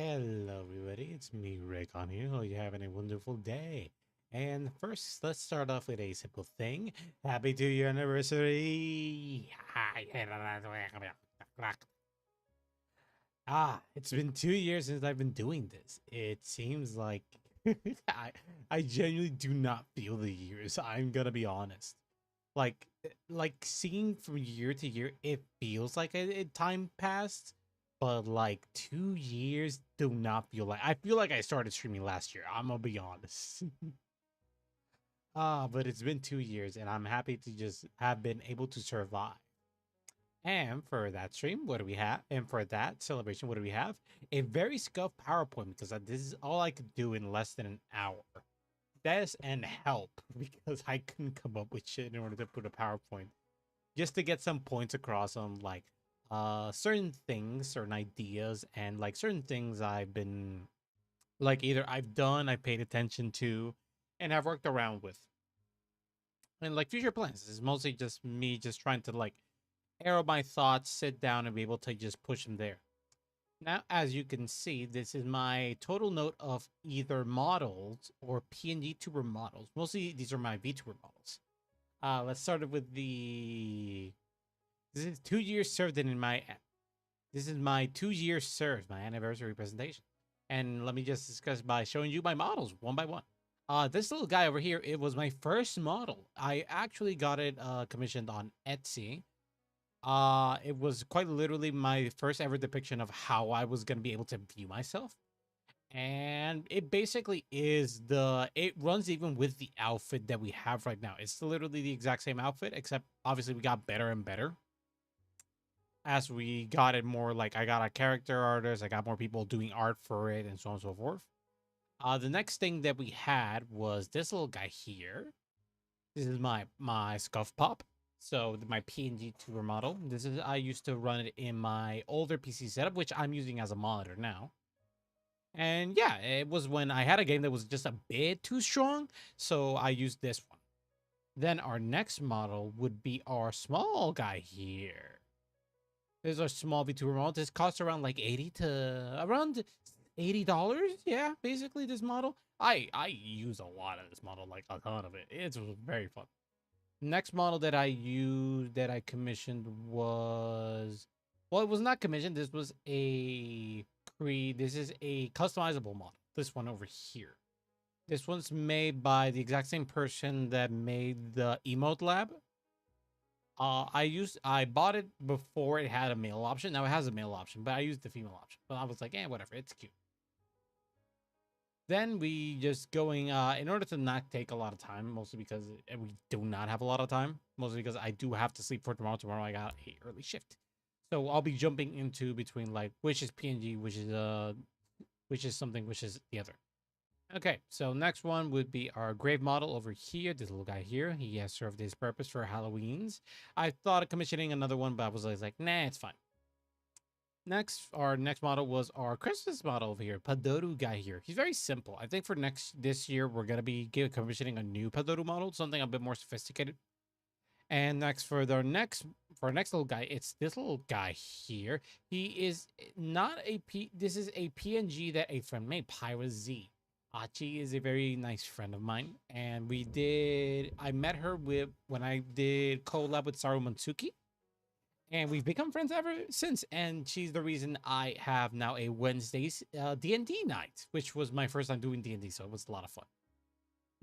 Hello, everybody. It's me, Ray-Kon here. Hope you're having a wonderful day. And first, let's start off with a simple thing. Happy 2-year anniversary! It's been 2 years since I've been doing this. It seems like I, I genuinely do not feel the years. I'm gonna be honest. Like seeing from year to year, it feels like time passed, but like 2 years do not feel like. I feel like I started streaming last year. I'm gonna be honest. But it's been 2 years, and I'm happy to just have been able to survive. And for that stream, what do we have? And for that celebration, what do we have? A very scuffed PowerPoint because this is all I could do in less than an hour. This and help because I couldn't come up with shit in order to put a PowerPoint just to get some points across on like certain things, certain ideas, and like certain things I've been like either I've done, I paid attention to, and have worked around with. And like future plans. This is mostly just me just trying to like arrow my thoughts, sit down and be able to just push them there. Now, as you can see, this is my total note of either models or PNG tuber models. Mostly these are my VTuber models. Let's start with the. This is 2 years served in my. This is my 2 years served, my anniversary presentation. And let me just discuss by showing you my models one by one. This little guy over here, it was my first model. I actually got it commissioned on Etsy. It was quite literally my first ever depiction of how I was gonna be able to view myself. And it basically is it runs even with the outfit that we have right now. It's literally the exact same outfit, except obviously we got better and better as we got it more. Like I got a character artist, I got more people doing art for it, and so on and so forth. The next thing that we had was this little guy here. This is my scuff pop. So my PNG tuber model. This is I used to run it in my older PC setup, which I'm using as a monitor now. And yeah, it was when I had a game that was just a bit too strong, so I used this one. Then our next model would be our small guy here. This is our small VTuber model. This costs around like around $80. Yeah, basically this model. I use a lot of this model, like a ton of it. It's very fun. Next model that I used that I commissioned was, well, it was not commissioned. This was a this is a customizable model. This one over here. This one's made by the exact same person that made the emote lab. I bought it before it had a male option. Now it has a male option, but I used the female option. But I was like, whatever, it's cute. Then we just going in order to not take a lot of time, mostly because we do not have a lot of time, mostly because I do have to sleep for tomorrow. Tomorrow I got a early shift. So I'll be jumping into between like which is PNG, which is something, which is the other. Okay, so next one would be our grave model over here. This little guy here, he has served his purpose for Halloween's. I thought of commissioning another one, but I was like, nah, it's fine. Next, our next model was our Christmas model over here, Padoru guy here. He's very simple. I think for this year, we're gonna be commissioning a new Padoru model, something a bit more sophisticated. And next for our next little guy, it's this little guy here. He is not a This is a PNG that a friend made, Pyra Z. Achi is a very nice friend of mine, and I met her when I did collab with Saru Mansuki, and we've become friends ever since. And she's the reason I have now a Wednesdays D&D night, which was my first time doing D&D, so it was a lot of fun.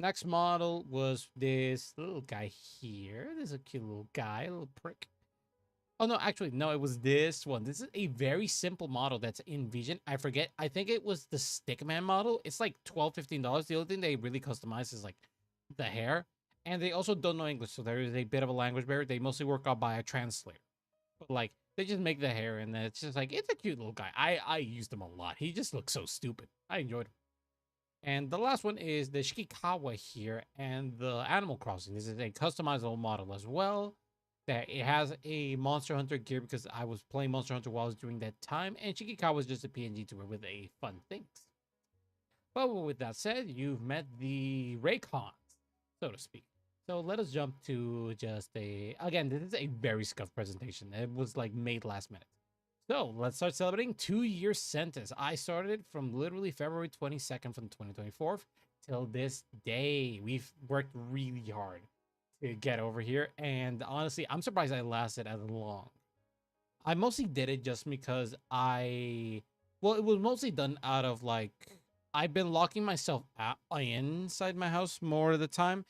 Next model was this little guy here. This is a cute little guy, a little prick. Oh, no, actually, no, it was this one. This is a very simple model that's in Vision. I forget. I think it was the Stickman model. It's like $12, $15. The only thing they really customize is like the hair. And they also don't know English, so there is a bit of a language barrier. They mostly work out by a translator. But like, they just make the hair, and then it's just like, it's a cute little guy. I used him a lot. He just looks so stupid. I enjoyed him. And the last one is the Shikikawa here and the Animal Crossing. This is a customizable model as well. That it has a Monster Hunter gear because I was playing Monster Hunter while I was doing that time, and Shikikawa was just a PNG tour with a fun things. But with that said, you've met the Ray-Kons, so to speak. So let us jump to just again, this is a very scuffed presentation. It was like made last minute. So let's start celebrating 2 year sentence. I started from literally February 22nd from 2024 till this day. We've worked really hard to get over here. And honestly, I'm surprised I lasted as long. I mostly did it just because well, it was mostly done out of like, I've been locking myself out inside my house more of the time.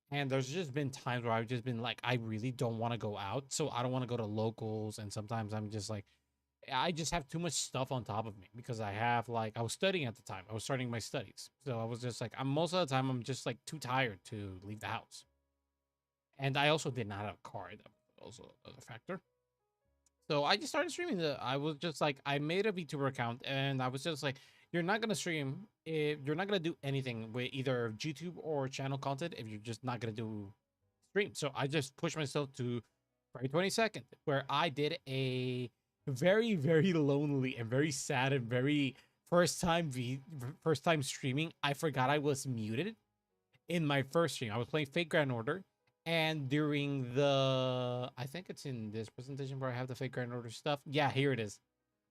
And there's just been times where I've just been like, I really don't want to go out. So I don't want to go to locals. And sometimes I'm just like, I just have too much stuff on top of me because I have like, I was studying at the time. I was starting my studies. So I was just like, I'm most of the time, I'm just like too tired to leave the house. And I also did not have a car. That was also a factor. So I just started streaming. I was just like, I made a VTuber account and I was just like, you're not going to stream if you're not going to do anything with either YouTube or channel content if you're just not going to do stream. So I just pushed myself to February 22nd, where I did a very, very lonely and very sad and very first time streaming. I forgot I was muted in my first stream. I was playing Fate Grand Order, and during the, I think it's in this presentation where I have the Fate Grand Order stuff. Yeah, here it is.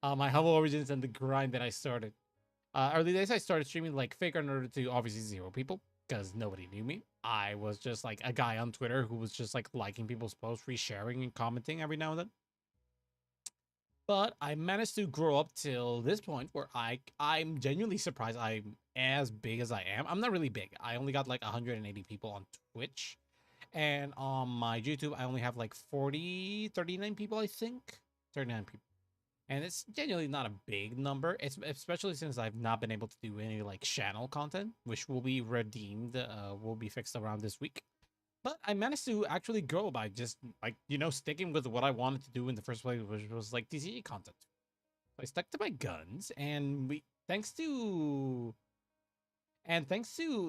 My humble origins and the grind that I started. Early days, I started streaming like Fate Grand Order to obviously 0 people because nobody knew me. I was just like a guy on Twitter who was just like liking people's posts, resharing and commenting every now and then. But I managed to grow up till this point where I'm genuinely surprised I'm as big as I am. I'm not really big. I only got like 180 people on Twitch. And on my YouTube, I only have like 39 people, I think. 39 people. And it's genuinely not a big number. It's especially since I've not been able to do any like channel content, which will be redeemed, will be fixed around this week. But I managed to actually grow by just like, sticking with what I wanted to do in the first place, which was like TCG content. I stuck to my guns, and thanks to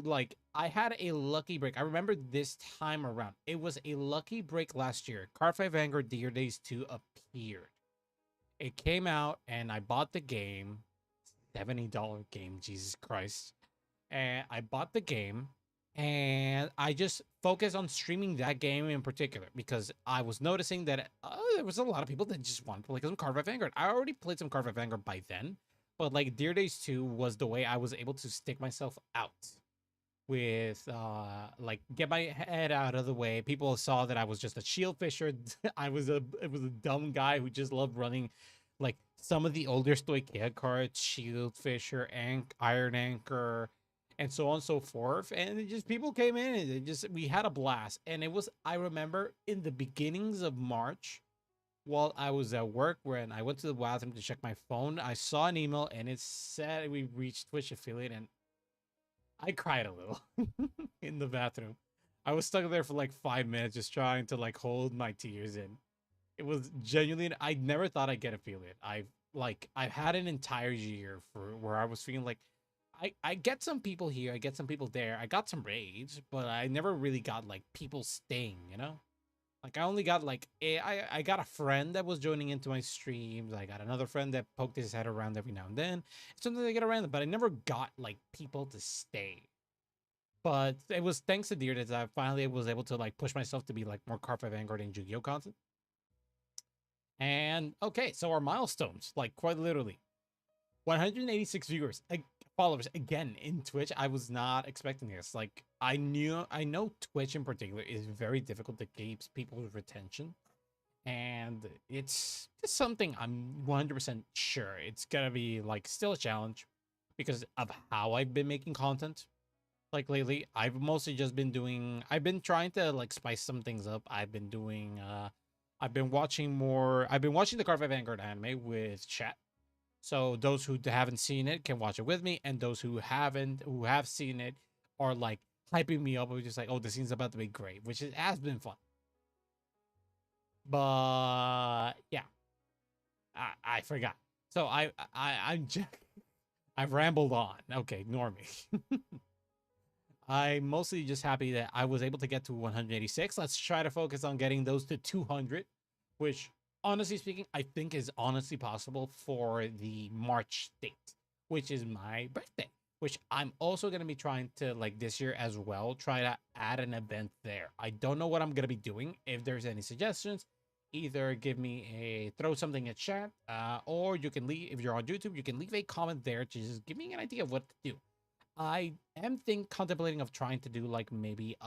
like, I had a lucky break. I remember this time around. It was a lucky break last year. Card 5 Vanguard Dear Days 2 appeared. It came out and I bought the game. $70 game, Jesus Christ. And I bought the game and I just focused on streaming that game in particular because I was noticing that there was a lot of people that just wanted to play some Card 5 Vanguard. I already played some Card 5 Vanguard by then, but like Dear Days 2 was the way I was able to stick myself out with like get my head out of the way. People saw that I was just a shield fisher. It was a dumb guy who just loved running like some of the older Stoichea cards, shield fisher, and iron anchor, and so on and so forth. And it just people came in and we had a blast. And it was, I remember in the beginnings of March, while I was at work, when I went to the bathroom to check my phone, I saw an email and it said we reached Twitch affiliate, and I cried a little in the bathroom. I was stuck there for like 5 minutes just trying to like hold my tears in. It was genuinely, I never thought I'd get affiliate. I've had an entire year for where I was feeling like I get some people here, I get some people there, I got some raids, but I never really got like people staying, Like I only got like I got a friend that was joining into my streams. I got another friend that poked his head around every now and then. Sometimes I get around, but I never got like people to stay. But it was thanks to Deer that I finally was able to like push myself to be like more Card 5 Vanguard and Yu-Gi-Oh content. And okay, so our milestones, like quite literally, 186 viewers, followers again in Twitch. I was not expecting this. Like I know Twitch in particular is very difficult to keep people's retention, and it's just something I'm 100% sure it's gonna be like still a challenge because of how I've been making content. Like lately, I've been trying to like spice some things up. I've been watching the Card 5 Vanguard anime with chat. So those who haven't seen it can watch it with me, and those who have seen it are like hyping me up. We're just like, oh, the scene's about to be great, which has been fun. But yeah, I forgot. So I'm just, I've rambled on. Okay, ignore me. I'm mostly just happy that I was able to get to 186. Let's try to focus on getting those to 200, which honestly speaking, I think is honestly possible for the March date, which is my birthday, which I'm also going to be trying to like this year as well, try to add an event there. I don't know what I'm going to be doing. If there's any suggestions, either give me a throw something in chat, or you can leave if you're on YouTube. You can leave a comment there to just give me an idea of what to do. I am contemplating of trying to do like maybe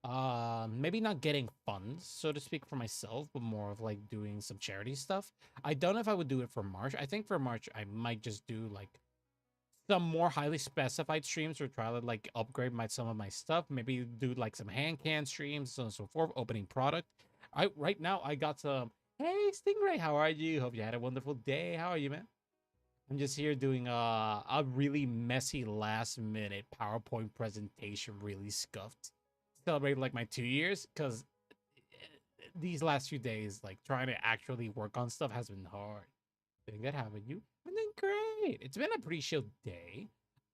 not getting funds, so to speak, for myself, but more of like doing some charity stuff. I don't know if I would do it for March. I think for March I might just do like some more highly specified streams or try to like upgrade some of my stuff. Maybe do like some hand can streams, so on and so forth, opening product. Right now I got some. Hey Stingray, how are you? Hope you had a wonderful day. How are you, man? I'm just here doing a really messy last minute PowerPoint presentation, really scuffed. Celebrate like my 2 years because these last few days, like trying to actually work on stuff has been hard. Doing good. How about you? I'm doing great. It's been a pretty chill day.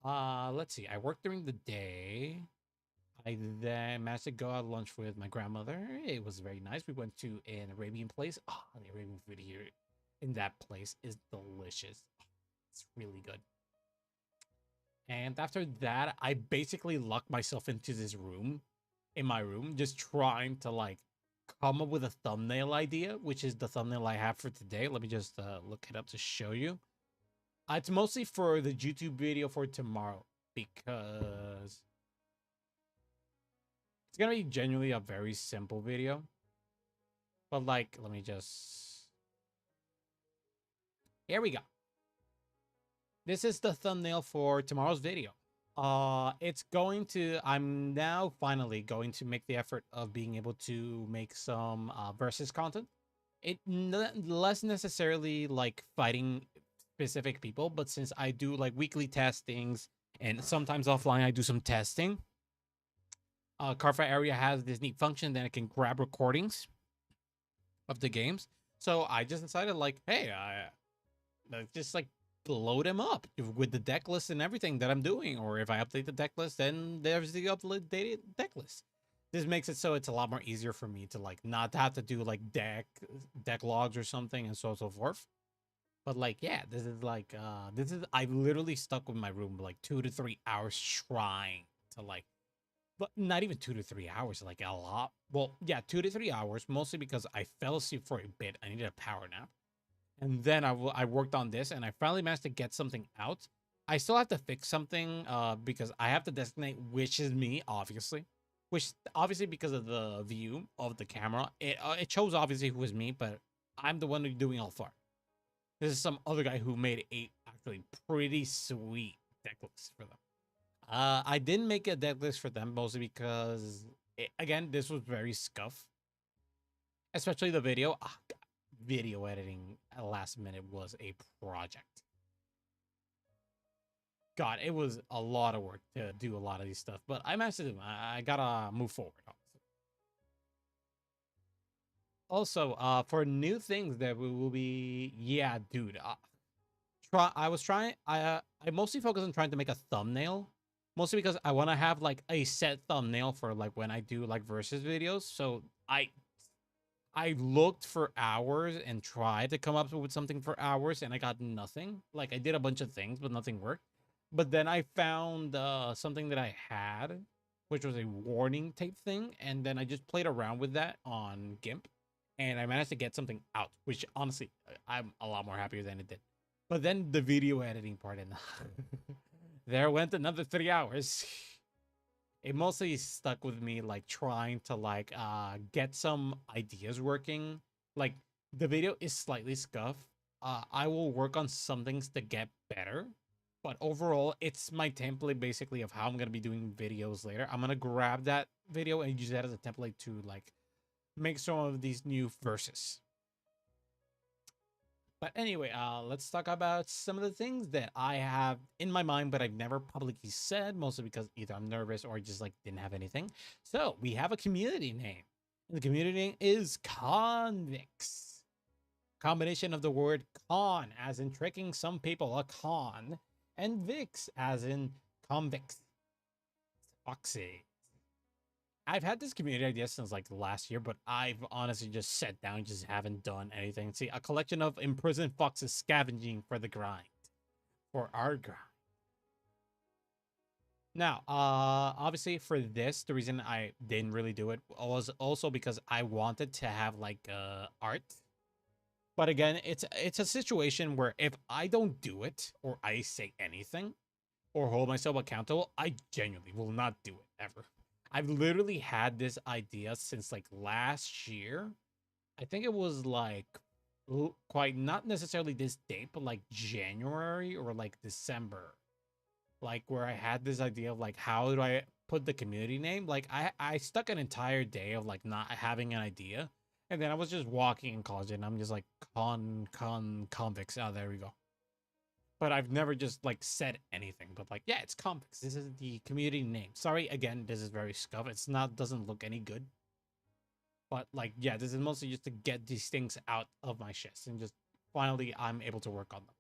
Let's see. I worked during the day. I then managed to go out lunch with my grandmother. It was very nice. We went to an Arabian place. Oh, the Arabian food here in that place is delicious. It's really good. And after that, I basically locked myself into this room, in my room, just trying to like come up with a thumbnail idea, which is the thumbnail I have for today. Let me just look it up to show you. It's mostly for the YouTube video for tomorrow because it's gonna be genuinely a very simple video. But like, let me just. Here we go. This is the thumbnail for tomorrow's video. It's going to. I'm now finally going to make the effort of being able to make some versus content. Less necessarily like fighting specific people, but since I do like weekly testings and sometimes offline I do some testing. Carfight area has this neat function that it can grab recordings of the games. So I just decided like, hey, just like load them up with the deck list and everything that I'm doing. Or if I update the deck list, then there's the updated deck list. This makes it so it's a lot more easier for me to like not have to do like deck logs or something and so on and so forth. But like, yeah, this is I literally stuck with my room like 2 to 3 hours trying to like, but not even 2 to 3 hours, like a lot. Well, yeah, 2 to 3 hours, mostly because I fell asleep for a bit. I needed a power nap. And then I worked on this and I finally managed to get something out. I still have to fix something because I have to designate which is me, obviously. Which obviously because of the view of the camera, it shows obviously who is me, but I'm the one who's doing all far. This is some other guy who made a actually pretty sweet deck list for them. I didn't make a deck list for them mostly because again, this was very scuff. Especially the video. Video editing at last minute was a project. God, it was a lot of work to do a lot of these stuff, but I managed to do them. I gotta move forward. Also, for new things that we will be, yeah, dude. I mostly focus on trying to make a thumbnail, mostly because I want to have like a set thumbnail for like when I do like versus videos. So I looked for hours and tried to come up with something for hours, and I got nothing. Like I did a bunch of things, but nothing worked. But then I found something that I had, which was a warning tape thing, and then I just played around with that on GIMP, and I managed to get something out, which honestly I'm a lot more happier than it did. But then the video editing part, and there went another 3 hours. It mostly stuck with me like trying to like get some ideas working. Like the video is slightly scuffed. I will work on some things to get better, but overall it's my template basically of how I'm gonna be doing videos later. I'm gonna grab that video and use that as a template to like make some of these new verses. But anyway, let's talk about some of the things that I have in my mind, but I've never publicly said, mostly because either I'm nervous or I just like didn't have anything. So we have a community name. The community name is Konvicts. Combination of the word con, as in tricking some people, a con, and Vix, as in convicts. Foxy. I've had this community idea since like last year, but I've honestly just sat down, just haven't done anything. See, a collection of imprisoned foxes scavenging for the grind, for our grind. Now, obviously for this, the reason I didn't really do it was also because I wanted to have like art. But again, it's a situation where if I don't do it or I say anything or hold myself accountable, I genuinely will not do it ever. I've literally had this idea since like last year. I think it was like quite not necessarily this date, but like January or like December, like where I had this idea of like how do I put the community name? Like I stuck an entire day of like not having an idea, and then I was just walking in college and I'm just like convicts. Oh, there we go. But I've never just like said anything. But like, yeah, it's convicts. This is the community name. Sorry again, this is very scuff. It's not doesn't look any good. But like, yeah, this is mostly just to get these things out of my chest and just finally I'm able to work on them.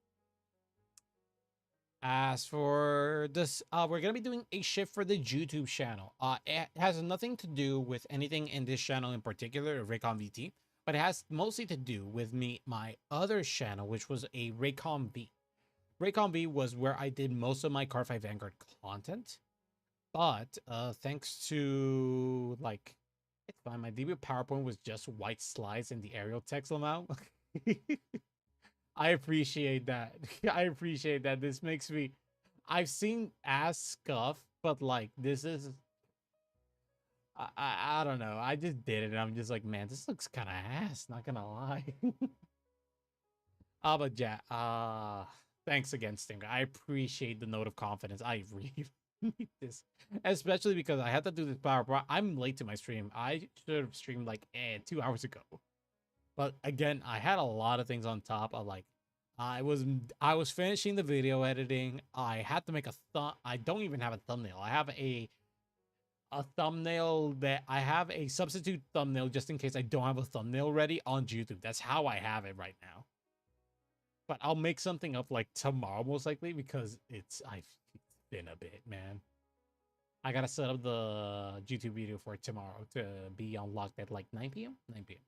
As for this, we're gonna be doing a shift for the YouTube channel. It has nothing to do with anything in this channel in particular, Ray-KonVT, but it has mostly to do with my other channel, which was a Ray-KonV. Ray-KonV was where I did most of my Car 5 Vanguard content, but thanks to like, it's fine. My debut PowerPoint was just white slides and the aerial text somehow. I appreciate that. I appreciate that. This makes me. I've seen ass scuff, but like this is. I don't know. I just did it, and I'm just like, man, this looks kind of ass. Not gonna lie. But yeah. Thanks again, Stinger. I appreciate the note of confidence. I really need this, especially because I had to do this PowerPoint. I'm late to my stream. I should have streamed like 2 hours ago. But again, I had a lot of things on top. Of like, I was finishing the video editing. I had to make a thumb. I don't even have a thumbnail. I have a thumbnail that I have a substitute thumbnail just in case I don't have a thumbnail ready on YouTube. That's how I have it right now. But I'll make something up like tomorrow most likely because I've been a bit, man. I gotta set up the YouTube video for tomorrow to be unlocked at like 9 p.m. 9 p.m.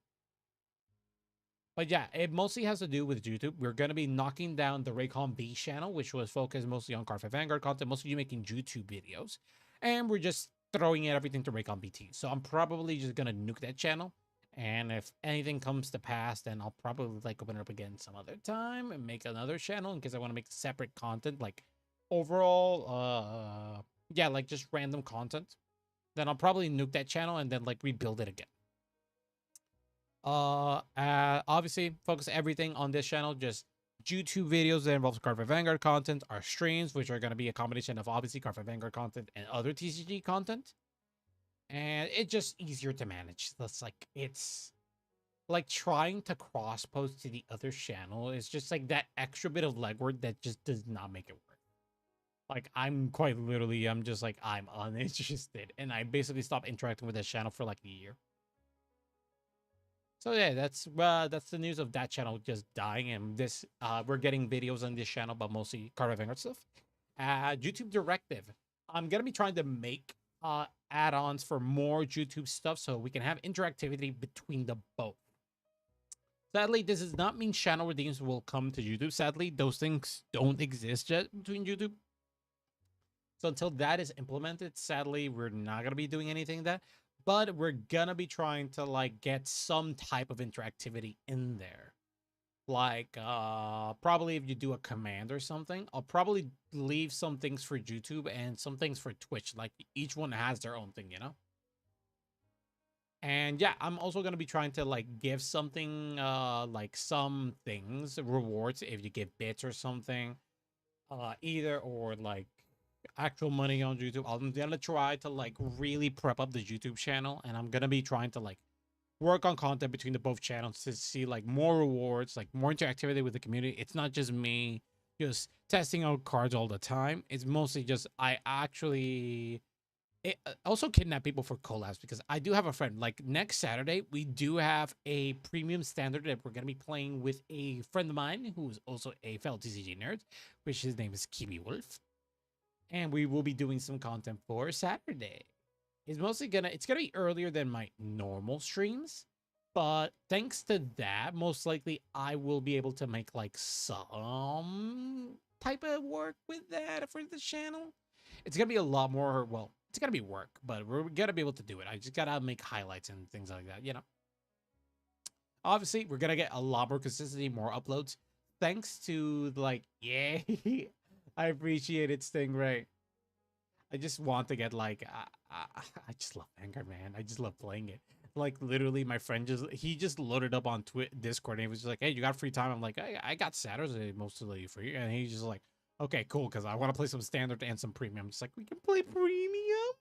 But yeah, it mostly has to do with YouTube. We're going to be knocking down the Ray-KonV channel, which was focused mostly on Car 5 Vanguard content, mostly making YouTube videos. And we're just throwing everything to Ray-KonVT. So I'm probably just going to nuke that channel. And if anything comes to pass, then I'll probably like open it up again some other time and make another channel in case I want to make separate content, like overall, yeah, like just random content. Then I'll probably nuke that channel and then like rebuild it again. Obviously focus everything on this channel, just YouTube videos that involves Car 5 Vanguard content, our streams, which are going to be a combination of obviously Car 5 Vanguard content and other TCG content. And it's just easier to manage. That's like, it's like trying to cross post to the other channel. It's just like that extra bit of legwork that just does not make it work. Like, I'm quite literally, I'm just like, I'm uninterested. And I basically stopped interacting with this channel for like a year. So yeah, that's the news of that channel just dying, and this we're getting videos on this channel, but mostly Car 5 Vanguard stuff. YouTube directive. I'm gonna be trying to make add-ons for more YouTube stuff so we can have interactivity between the both. Sadly, this does not mean channel redeems will come to YouTube. Sadly, those things don't exist yet between YouTube. So until that is implemented, sadly, we're not gonna be doing anything that. But we're gonna be trying to like get some type of interactivity in there. Like probably if you do a command or something, I'll probably leave some things for YouTube and some things for Twitch. Like each one has their own thing, you know? And yeah, I'm also gonna be trying to like give something like some things, rewards if you give bits or something. Either or like actual money on YouTube. I'm gonna try to like really prep up the YouTube channel, and I'm gonna be trying to like work on content between the both channels to see like more rewards, like more interactivity with the community. It's not just me just testing out cards all the time. It's mostly just I actually also kidnap people for collabs because I do have a friend. Like next Saturday, we do have a premium standard that we're gonna be playing with a friend of mine who is also a fellow TCG nerd, which his name is Chibi Wolf, and we will be doing some content for Saturday. It's gonna be earlier than my normal streams, but thanks to that, most likely I will be able to make like some type of work with that for the channel. It's gonna be a lot more. Well, it's gonna be work, but we're gonna be able to do it. I just gotta make highlights and things like that. You know. Obviously, we're gonna get a lot more consistency, more uploads, thanks to like, yeah, I appreciate it, Stingray. I just want to get like, I just love Vanguard, man. I just love playing it. Like literally, my friend he just loaded up on Discord and he was just like, "Hey, you got free time?" I'm like, I got Saturday mostly free," and he's just like, "Okay, cool," because I want to play some standard and some premium. I'm just like, we can play premium,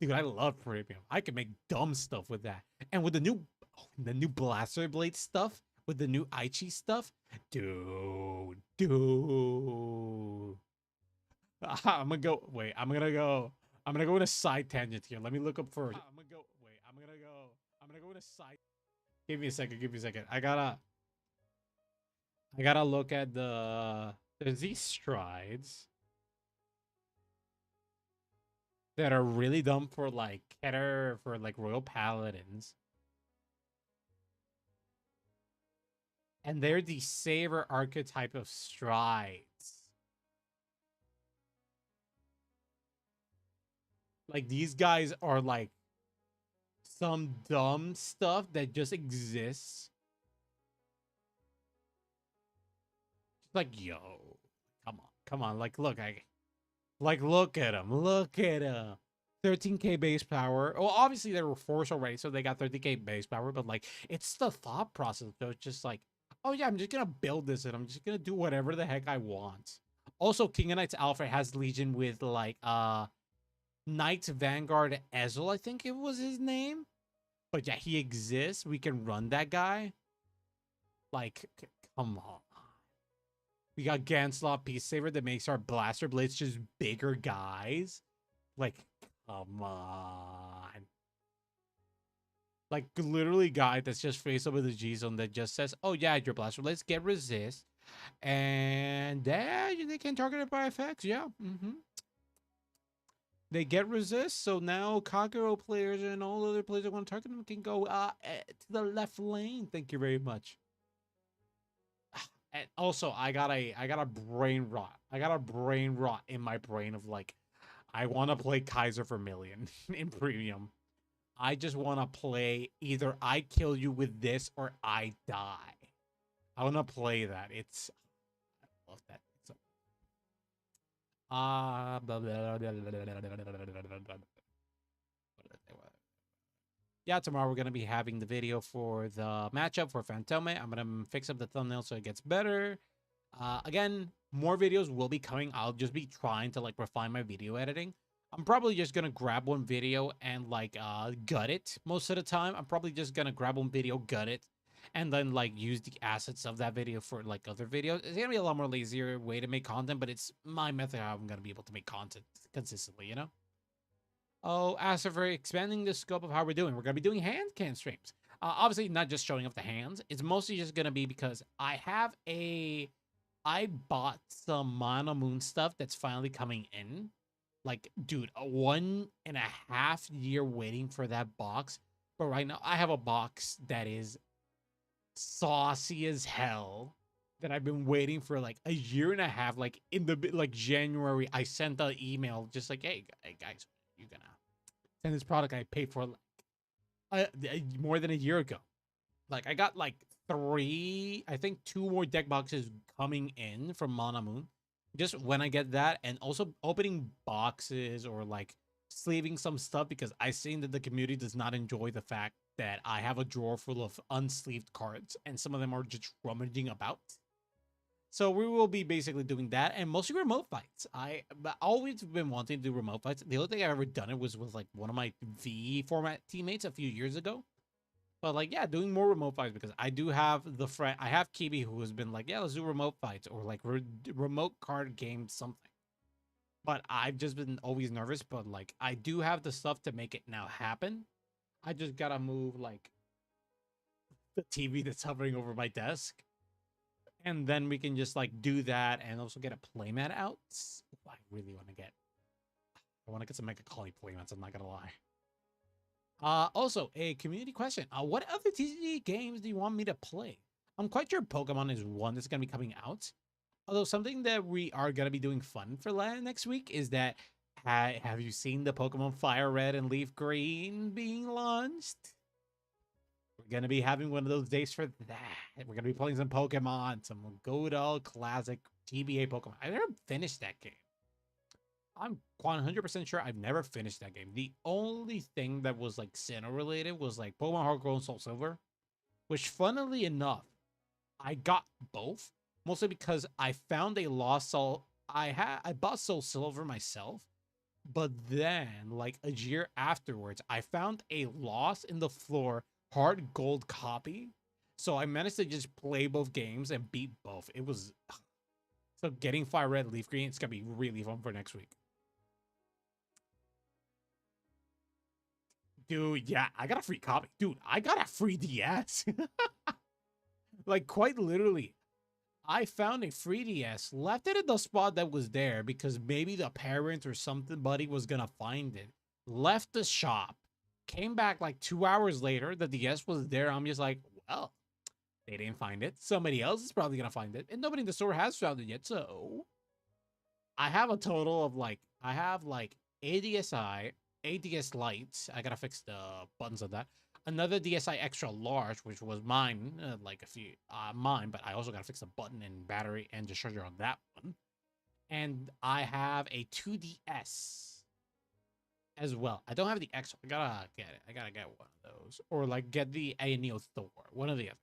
dude. I love premium. I can make dumb stuff with that, and with the new blaster blade stuff, with the new Aichi stuff, dude. I'm gonna go. Wait, I'm gonna go. I'm gonna go in a side tangent here. Let me look up for. I'm gonna go. Wait, I'm gonna go. I'm gonna go in a side. Give me a second. Give me a second. I gotta look at the. There's these strides that are really dumb for like Keter, for like Royal Paladins, and they're the saber archetype of strides. Like these guys are like some dumb stuff that just exists. Like, yo, come on. Like, look, look at him, look at him. 13k base power. Well, obviously they were forced already, so they got 30k base power. But like, it's the thought process. So it's just like, oh yeah, I'm just gonna build this and I'm just gonna do whatever the heck I want. Also, King of Knights Alpha has Legion with like Knights Vanguard Ezel, I think it was his name. But yeah, he exists. We can run that guy. Like, come on. We got Ganslot Peace Saver that makes our blaster blades just bigger guys. Like, come on. Like, literally guy that's just face up with the G-Zone that just says, oh yeah, your blaster blades get resist. And yeah, they can target it by effects. Yeah. They get resist, so now Kagero players and all other players that want to target them can go to the left lane. Thank you very much. And also, I got a brain rot. I got a brain rot in my brain of like, I want to play Kaiser Vermilion in premium. I just want to play either I kill you with this or I die. I want to play that. I love that. So, yeah, tomorrow we're going to be having the video for the matchup for Phantome. I'm going to fix up the thumbnail so it gets better. Again, more videos will be coming. I'll just be trying to like refine my video editing. I'm probably just going to grab one video and like gut it most of the time. I'm probably just going to grab one video, gut it, and then like use the assets of that video for like other videos. It's going to be a lot more lazier way to make content, but it's my method how I'm going to be able to make content consistently, you know? Oh, as for expanding the scope of how we're doing, we're going to be doing hand can streams. Obviously, not just showing off the hands. It's mostly just going to be because I bought some Mono Moon stuff that's finally coming in. Like, dude, a 1.5 year waiting for that box. But right now, I have a box that is saucy as hell that I've been waiting for like a year and a half. Like in the like January, I sent an email just like, hey guys, you're gonna send this product I paid for like more than a year ago. Like I got like I think 2 more deck boxes coming in from Mana Moon. Just when I get that, and also opening boxes or like sleeving some stuff because I seen that the community does not enjoy the fact that I have a drawer full of unsleeved cards and some of them are just rummaging about. So we will be basically doing that and mostly remote fights. I've always been wanting to do remote fights. The only thing I've ever done it was with like one of my V format teammates a few years ago. But like, yeah, doing more remote fights because I do have I have Chibi who has been like, yeah, let's do remote fights or like remote card game something. But I've just been always nervous. But like, I do have the stuff to make it now happen. I just gotta move like the TV that's hovering over my desk, and then we can just like do that and also get a playmat out. I really want to get. I want to get some Mega Collie playmats. I'm not gonna lie. Also, a community question. What other TCG games do you want me to play? I'm quite sure Pokemon is one that's going to be coming out. Although something that we are gonna be doing fun for next week is that have you seen the Pokemon Fire Red and Leaf Green being launched? We're gonna be having one of those days for that. We're gonna be playing some Pokemon, some good old classic GBA Pokemon. I never finished that game. I'm 100% sure I've never finished that game. The only thing that was like Sinnoh related was like Pokemon Heart Gold and Soul Silver, which funnily enough, I got both mostly because I found a lost soul. I bought Soul Silver myself, but then like a year afterwards, I found a lost in the floor hard gold copy. So I managed to just play both games and beat both. It was so getting Fire Red, Leaf Green. It's gonna be really fun for next week. Dude, yeah, I got a free copy. Dude, I got a free DS. Like, quite literally, I found a free DS, left it in the spot that was there because maybe the parent or somebody was gonna find it. Left the shop, came back like 2 hours later. The DS was there. I'm just like, well, they didn't find it. Somebody else is probably gonna find it, and nobody in the store has found it yet. So I have a total of like, I have like ADSi, ADS Lite. I gotta fix the buttons of that. Another DSi extra large, which was mine, like a few mine, but I also gotta fix the button and battery and the charger on that one. And I have a 2DS as well. I don't have the X. I gotta get it. I gotta get one of those, or like get the Neo Thor, one or the other.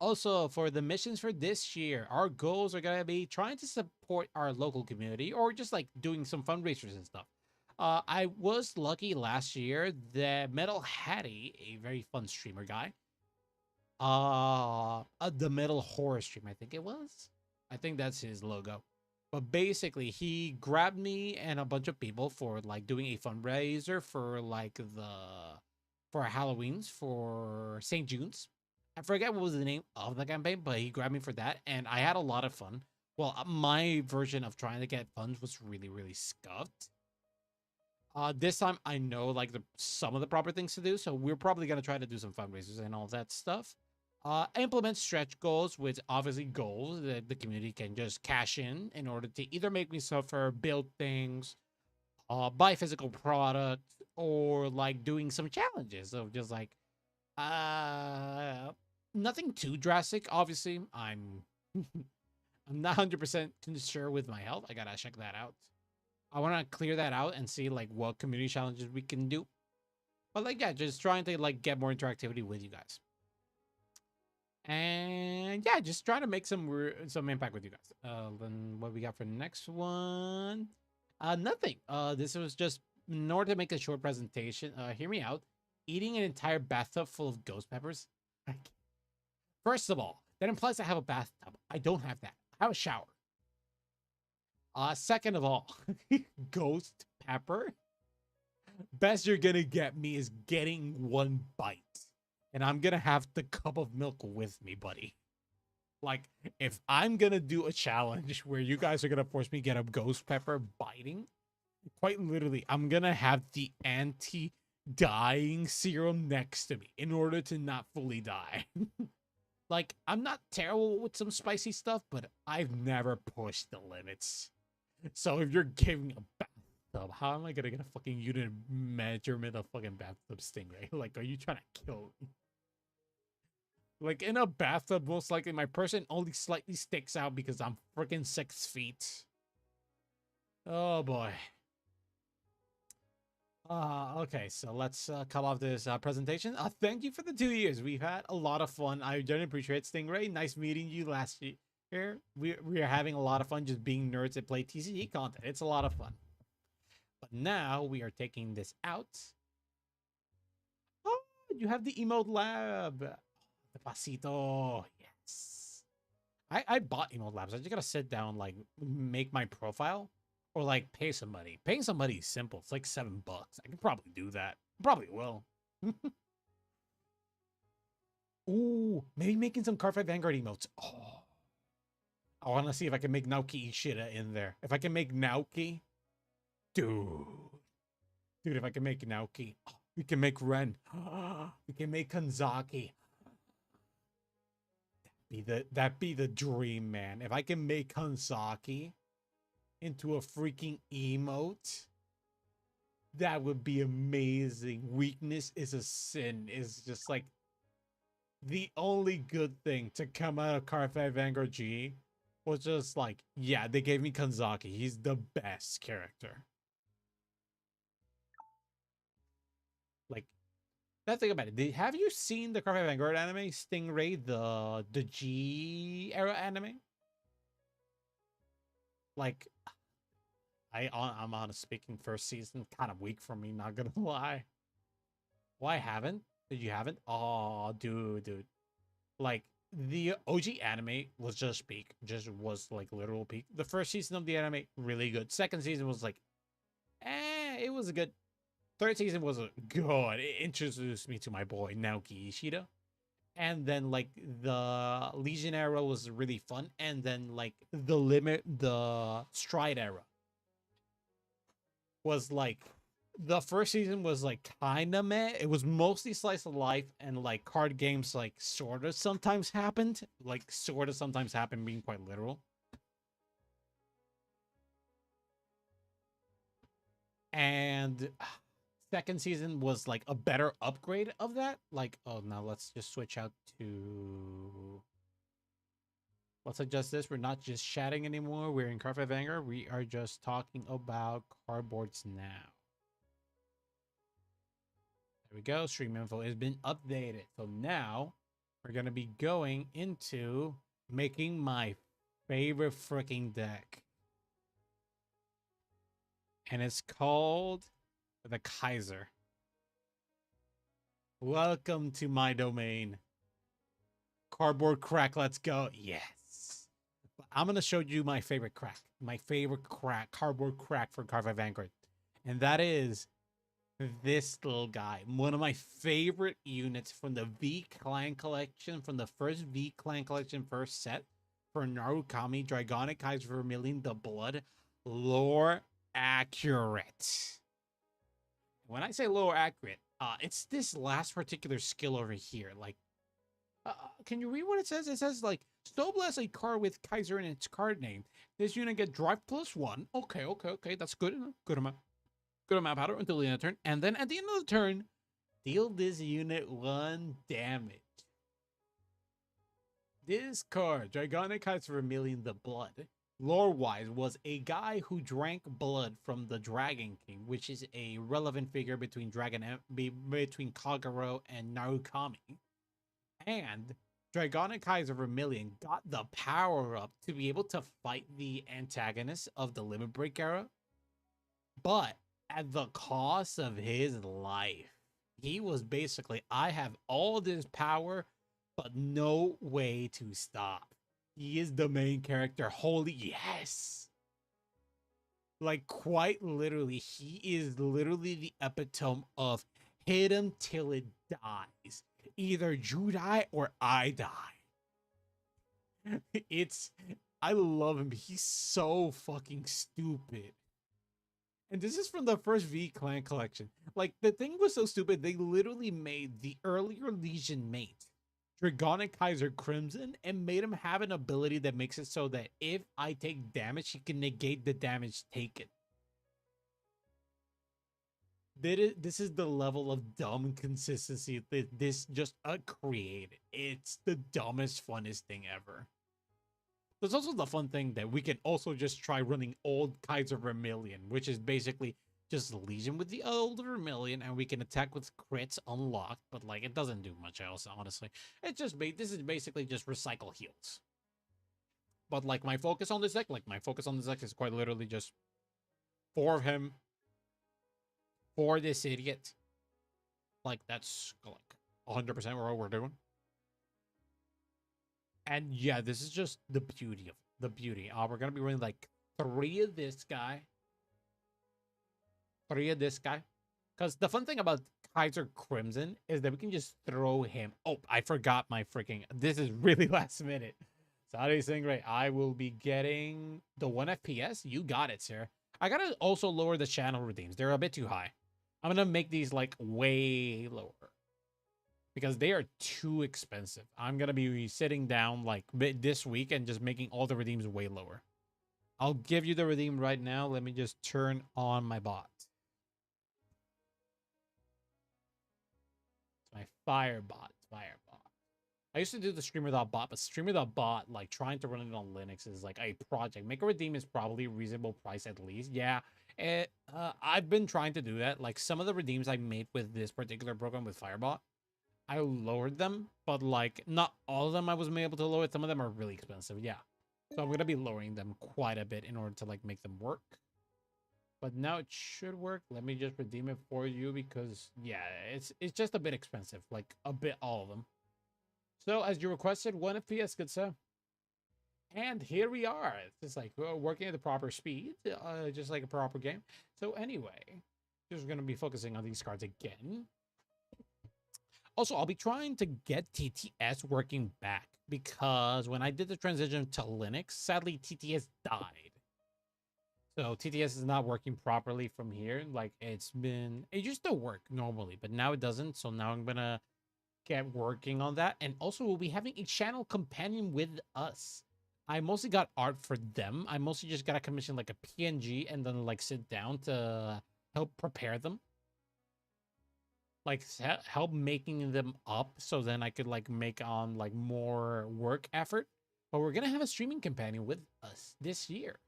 Also for the missions for this year, our goals are gonna be trying to support our local community or just like doing some fundraisers and stuff. I was lucky last year that Metal Hattie, a very fun streamer guy, the Metal Horror Stream, I think it was. I think that's his logo. But basically, he grabbed me and a bunch of people for like doing a fundraiser for like for Halloween's for St. June's. I forget what was the name of the campaign, but he grabbed me for that, and I had a lot of fun. Well, my version of trying to get funds was really, really scuffed. This time I know like some of the proper things to do, so we're probably gonna try to do some fundraisers and all that stuff. Implement stretch goals with obviously goals that the community can just cash in order to either make me suffer, build things, buy physical product, or like doing some challenges of just like nothing too drastic. Obviously, I'm I'm not 100% sure with my health. I gotta check that out. I want to clear that out and see like what community challenges we can do. But like, yeah, just trying to like get more interactivity with you guys. And yeah, just trying to make some impact with you guys. Then what we got for the next one? Nothing. This was just in order to make a short presentation. Hear me out. Eating an entire bathtub full of ghost peppers. First of all, that implies I have a bathtub. I don't have that. I have a shower. Second of all, ghost pepper. Best you're gonna get me is getting one bite. And I'm gonna have the cup of milk with me, buddy. Like, if I'm gonna do a challenge where you guys are gonna force me to get a ghost pepper biting, quite literally, I'm gonna have the anti-dying serum next to me in order to not fully die. Like, I'm not terrible with some spicy stuff, but I've never pushed the limits. So if you're giving a bathtub, how am I gonna get a fucking unit measurement of fucking bathtub stingray? Like, are you trying to kill me? Like, in a bathtub, most likely my person only slightly sticks out because I'm freaking 6 feet. Oh boy. Okay, so let's come off this presentation. Thank you for the 2 years. We've had a lot of fun. I really appreciate Stingray. Nice meeting you last year. Here we are having a lot of fun just being nerds that play TCG content. It's a lot of fun. But now we are taking this out. Oh, you have the emote lab. The pasito. Yes. I bought emote labs. I just gotta sit down, like make my profile or like pay somebody. Paying somebody is simple. It's like $7. I can probably do that. Probably will. Ooh, maybe making some Cardfight Vanguard emotes. Oh. I want to see if I can make Naoki Ishida in there. If I can make Naoki, dude, if I can make Naoki, we can make Ren. We can make Kanzaki. That'd be the dream, man. If I can make Hansaki into a freaking emote, that would be amazing. Weakness is a sin is just like the only good thing to come out of Car 5 Vanguard G was just like, yeah, they gave me Kanzaki. He's the best character. Like, that thing about it. Have you seen the Car 5 Vanguard anime? Stingray, the G era anime? Like, I'm honest speaking, first season kind of weak for me, not gonna lie. Why haven't? You haven't? Oh, dude. Like, the OG anime was just peak. Just was like literal peak. The first season of the anime, really good. Second season was like, it was good. Third season was good. It introduced me to my boy Naoki Ishida. And then like the Legion era was really fun. And then like the Stride era was like, the first season was like kind of meh. It was mostly slice of life and like card games, like sort of sometimes happened. Like sort of sometimes happened, being quite literal. And second season was like a better upgrade of that. Like, oh, now let's just switch out to. Let's adjust this. We're not just chatting anymore. We're in Car 5 Vanguard. We are just talking about cardboards now. There we go. Stream info has been updated. So now we're going to be going into making my favorite freaking deck. And it's called the Kaiser. Welcome to my domain. Cardboard crack, let's go. Yes. I'm going to show you my favorite crack. My favorite crack, cardboard crack for Car 5 Vanguard. And that is this little guy. One of my favorite units from the V Clan collection, from the first V Clan collection first set for Narukami, Dragonic Kaiser Vermilion, the Blood. Lore accurate. When I say lore accurate, it's this last particular skill over here. Like, can you read what it says? It says, like, Snowblast a card with Kaiser in its card name. This unit get drive +1. Okay. That's good. Good amount. Good amount of powder until the end of the turn. And then at the end of the turn, deal this unit 1 damage. This card, Dragonic Kaiser Vermilion, the Blood, lore-wise, was a guy who drank blood from the Dragon King, which is a relevant figure between between Kagero and Narukami. And Dragonic Kaiser Vermilion got the power up to be able to fight the antagonist of the Limit Break era, but at the cost of his life. He was basically, I have all this power, but no way to stop. He is the main character. Holy yes. Like, quite literally, he is literally the epitome of hit him till it dies. Either you die or I die. I love him. He's so fucking stupid. And this is from the first V Clan collection. Like, the thing was so stupid, they literally made the earlier Legion mate Dragonic Kaiser Crimson and made him have an ability that makes it so that if I take damage, he can negate the damage taken. This is the level of dumb consistency that this just created. It's the dumbest, funnest thing ever. There's also the fun thing that we can also just try running old Kaiser Vermilion, which is basically just Legion with the old Vermilion, and we can attack with crits unlocked, but like it doesn't do much else, honestly. It's just this is basically just recycle heals. But like my focus on this deck, is quite literally just 4 of him, 4 this idiot. Like that's like 100% what we're doing. And yeah, this is just the beauty of the beauty. We're gonna be running like 3 of this guy. 3 of this guy. Because the fun thing about Kaiser Crimson is that we can just throw him. Oh, I forgot my freaking. This is really last minute. Sorry, Stingray. I will be getting the 1 FPS. You got it, sir. I gotta also lower the channel redeems. They're a bit too high. I'm gonna make these like way lower. because they are too expensive. I'm gonna be sitting down like this week and just making all the redeems way lower. I'll give you the redeem right now. Let me just turn on my bot. It's my Firebot. I used to do the streamer.bot, but streamer.bot, like trying to run it on Linux is like a project. Make a redeem is probably a reasonable price at least. Yeah, I've been trying to do that. Like some of the redeems I made with this particular program with Firebot, I lowered them, but like not all of them I was able to lower. Some of them are really expensive. Yeah, so I'm gonna be lowering them quite a bit in order to like make them work. But now it should work. Let me just redeem it for you because yeah, it's just a bit expensive. Like a bit, all of them. So, as you requested, 1 FPS, good sir. And here we are. It's just like working at the proper speed, just like a proper game. So, anyway, just going to be focusing on these cards again. Also, I'll be trying to get TTS working back because when I did the transition to Linux, sadly, TTS died. So, TTS is not working properly from here. Like, it used to work normally, but now it doesn't. So, now I'm going to get working on that. And also we'll be having a channel companion with us. I mostly got art for them. I mostly just got to commission like a PNG and then like sit down to help prepare them, like help making them up so then I could like make on like more work effort. But we're gonna have a streaming companion with us this year.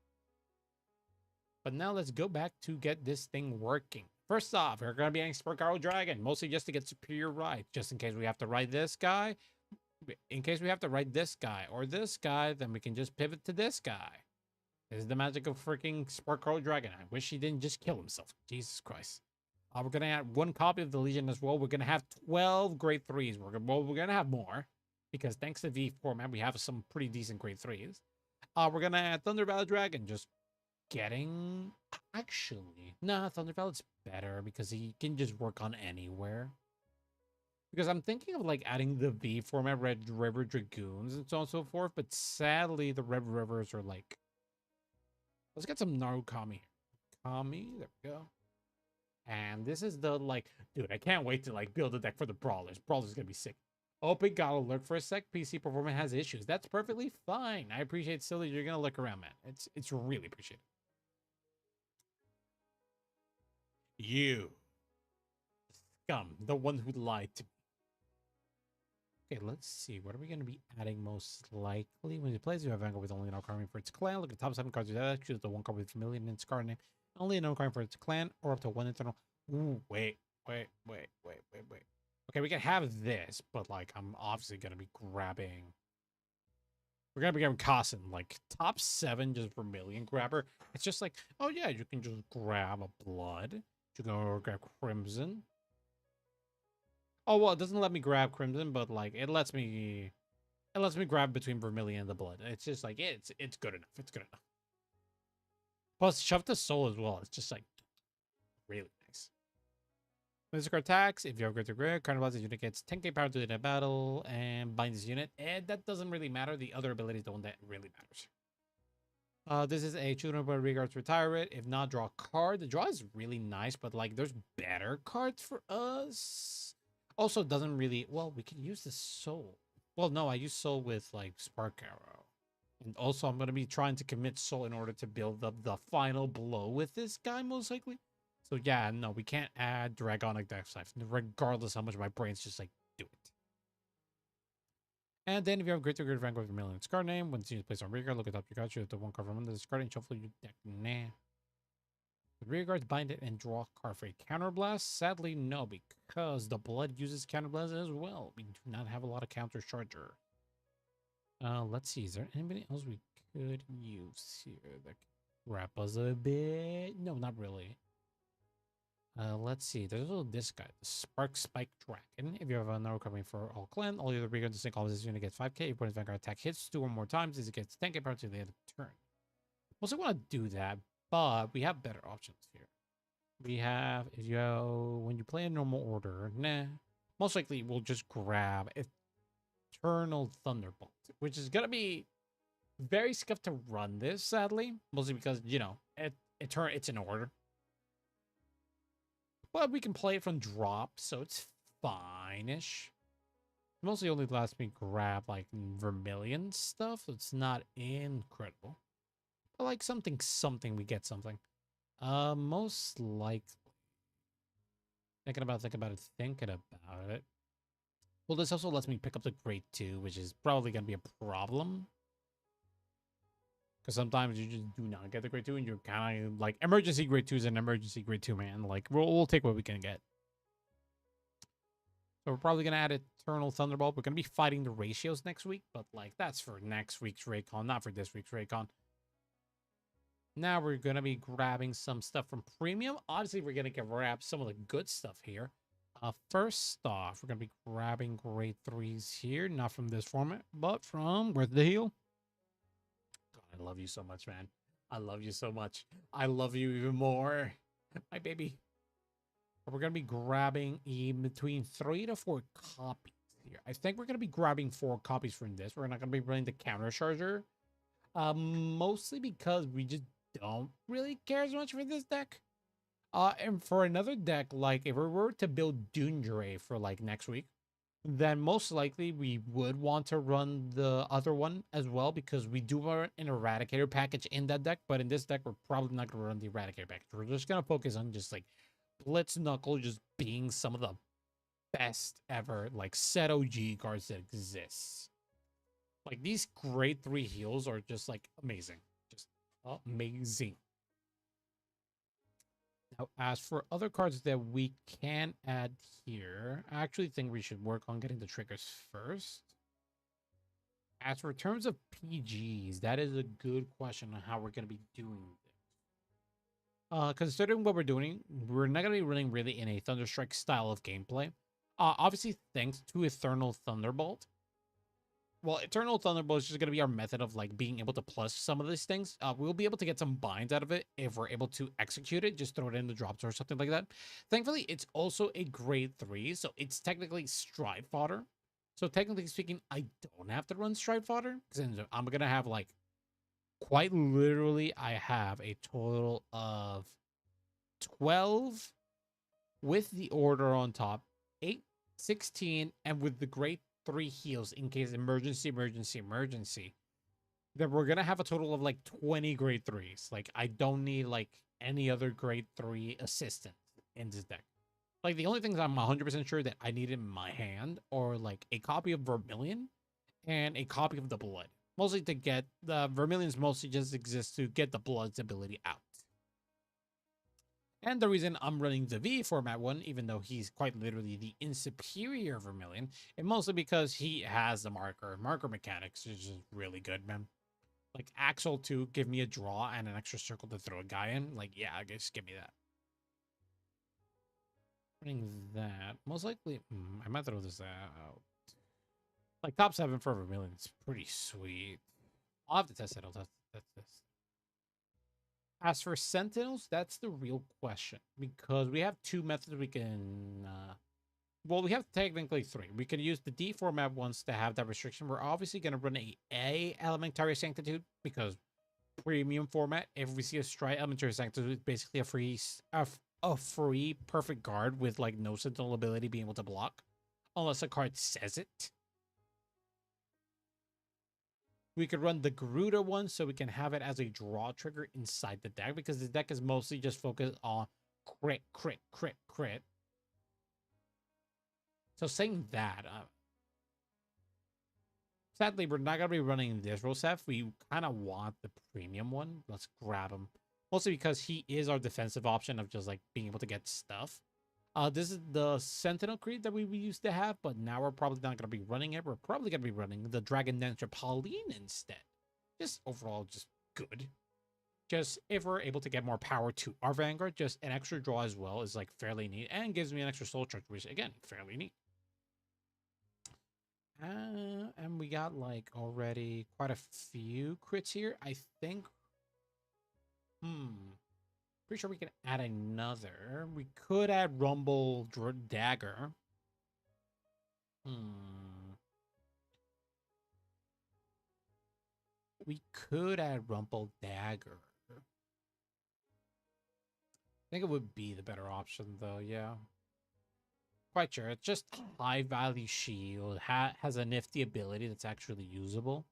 But now let's go back to get this thing working. First off, we're going to be adding Spark Dragon, mostly just to get superior ride, just in case we have to ride this guy. In case we have to ride this guy or this guy, then we can just pivot to this guy. This is the magic of freaking Spark Dragon. I wish he didn't just kill himself. Jesus Christ. We're going to add 1 copy of the Legion as well. We're going to have 12 grade 3s. We're going to have more because thanks to V format, we have some pretty decent grade 3s. We're going to add Thunder Valley Dragon, just getting actually Thunder Valley's better because he can just work on anywhere. Because I'm thinking of like adding the V format Red River Dragoons and so on and so forth, but sadly the Red Rivers are like, let's get some Narukami. Kami, there we go. And this is the like, dude, I can't wait to like build a deck for the Brawlers. Brawlers gonna be sick. Open got to lurk for a sec. PC performance has issues. That's perfectly fine. I appreciate Silly. You're gonna look around, man. It's really appreciated. You, scum, the one who lied to me. Okay, let's see. What are we going to be adding most likely? When you play, you have Vanguard with only an card for its clan. Look at the top 7 cards. Choose the 1 card with familiar in its card name. Only an card for its clan, or up to 1 internal. Ooh, wait. Okay, we can have this, but like, I'm obviously going to be grabbing. We're going to be grabbing Cossin, like top 7 just Vermilion grabber. It's just like, oh yeah, you can just grab a blood. You can grab Crimson. Oh well, it doesn't let me grab Crimson, but like it lets me grab between Vermilion and the blood. It's just like it's good enough. It's good enough. Plus, shove the soul as well. It's just like really nice. Physical attacks. If you have greater grade, Carnival unit gets 10k power to the battle and bind this unit. And that doesn't really matter. The other ability is the one that really matters. This is a tunable regards retire it. If not, draw a card. The draw is really nice, but like there's better cards for us. Also doesn't really, well, we can use the soul. Well, no, I use soul with like Spark Arrow. And also I'm going to be trying to commit soul in order to build up the final blow with this guy most likely. So yeah, no, we can't add Dragonic Death Life regardless how much my brain's just like, do it. And then if you have greater good Vanguard with Vermilion its card name, when it's placed on rear guard, look at top your card, choose the 1 card from under this card and shuffle your deck. Nah. The rear guards bind it and draw a card for a counterblast. Sadly, no, because the blood uses counterblast as well. We do not have a lot of counter charger. Let's see, is there anybody else we could use here that could wrap us a bit? No, not really. Let's see. There's also this guy, the Spark Spike Dragon. If you have another coming for all clan, all your rear distinct all this unit gets 5k. If one Vanguard attack hits 2 or more times, it gets 10k power to the end of the turn. Also want to do that, but we have better options here. We have, if you when you play a normal order, most likely we'll just grab Eternal Thunderbolt, which is gonna be very scuffed to run this, sadly, mostly because you know it's an order. But we can play it from drop, so it's fine-ish. Mostly only lets me grab like Vermilion stuff. So it's not incredible. But like something, we get something. Most likely. Thinking about it. Well, this also lets me pick up the grade 2, which is probably going to be a problem. Because sometimes you just do not get the grade 2 and you're kind of like emergency grade 2 is an emergency grade 2, man. Like, we'll take what we can get. So we're probably going to add Eternal Thunderbolt. We're going to be fighting the ratios next week, but like that's for next week's Ray-Kon, not for this week's Ray-Kon. Now we're going to be grabbing some stuff from Premium. Obviously, we're going to grab some of the good stuff here. First off, we're going to be grabbing grade 3s here. Not from this format, but from Worth the Heal. God, I love you so much, man. I love you so much. I love you even more. My baby. We're going to be grabbing in between 3 to 4 copies here. I think we're going to be grabbing 4 copies from this. We're not going to be running the counter charger. Mostly because we just don't really care as much for this deck. And for another deck, like if we were to build Dundre for like next week, then most likely we would want to run the other one as well because we do run an Eradicator package in that deck. But in this deck, we're probably not going to run the Eradicator package. We're just going to focus on just like Blitz Knuckle just being some of the best ever like set OG cards that exists. Like these grade 3 heals are just like amazing. Just amazing. Now, as for other cards that we can add here, I actually think we should work on getting the triggers first. As for terms of PGs, that is a good question on how we're going to be doing this. Considering what we're doing, we're not going to be running really in a Thunderstrike style of gameplay. Obviously, thanks to Eternal Thunderbolt. Well, Eternal Thunderbolt is just going to be our method of like being able to plus some of these things. We'll be able to get some binds out of it if we're able to execute it. Just throw it in the drops or something like that. Thankfully, it's also a grade 3, so it's technically Stride Fodder. So technically speaking, I don't have to run Stride Fodder because I'm going to have like quite literally, I have a total of 12 with the order on top, 8, 16, and with the grade 3 heals in case emergency. Then we're gonna have a total of like 20 grade 3s. Like I don't need like any other grade 3 assistant in this deck. Like the only things I'm 100% sure that I need in my hand are like a copy of Vermilion and a copy of the Blood. Mostly to get the Vermilions mostly just exist to get the Blood's ability out. And the reason I'm running the V format one, even though he's quite literally the insuperior Vermilion, and mostly because he has the marker. Marker mechanics is just really good, man. Like Axel to give me a draw and an extra circle to throw a guy in. Like, yeah, I guess give me that. Running that. Most likely, I might throw this out. Like top 7 for Vermilion. It's pretty sweet. I'll have to test it. I'll test this. As for Sentinels, that's the real question. Because we have 2 methods we can... well, we have technically 3. We can use the D format ones to have that restriction. We're obviously going to run a Elementary Sanctitude because premium format, if we see a Stride Elementary Sanctitude, it's basically a free perfect guard with like no Sentinel ability being able to block. Unless a card says it. We could run the Garuda one so we can have it as a draw trigger inside the deck because the deck is mostly just focused on crit. So saying that, sadly, we're not going to be running this Rosef. We kind of want the premium one. Let's grab him. Mostly because he is our defensive option of just like being able to get stuff. This is the Sentinel Creed that we used to have, but now we're probably not going to be running it. We're probably going to be running the Dragon Dancer Pauline instead. Just overall, just good. Just if we're able to get more power to our Vanguard, just an extra draw as well is like fairly neat and gives me an extra soul charge, which again, fairly neat. And we got like already quite a few crits here. I think, pretty sure we can add another. We could add Rumble Dagger. We could add Rumble Dagger. I think it would be the better option, though, yeah. quite sure. It's just high value shield. Has a nifty ability that's actually usable.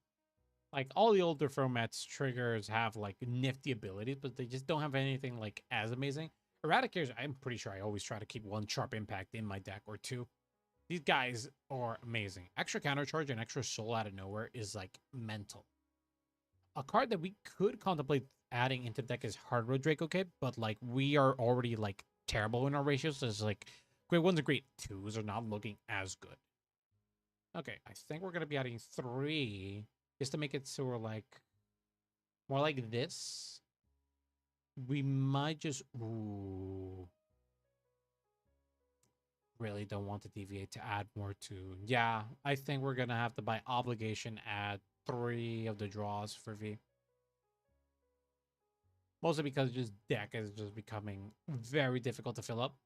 Like all the older formats triggers have like nifty abilities, but they just don't have anything like as amazing. Eradicators, I'm pretty sure I always try to keep one sharp impact in my deck or two. These guys are amazing. Extra countercharge and extra soul out of nowhere is like mental. A card that we could contemplate adding into the deck is Hardwood Draco Kit, but like we are already like terrible in our ratios. So it's like great ones and great twos are not looking as good. Okay, I think we're gonna be adding 3 just to make it so we're like more like this. We might just really don't want to deviate to add more to. Yeah, I think we're gonna have to by obligation add 3 of the draws for V. Mostly because this deck is just becoming very difficult to fill up.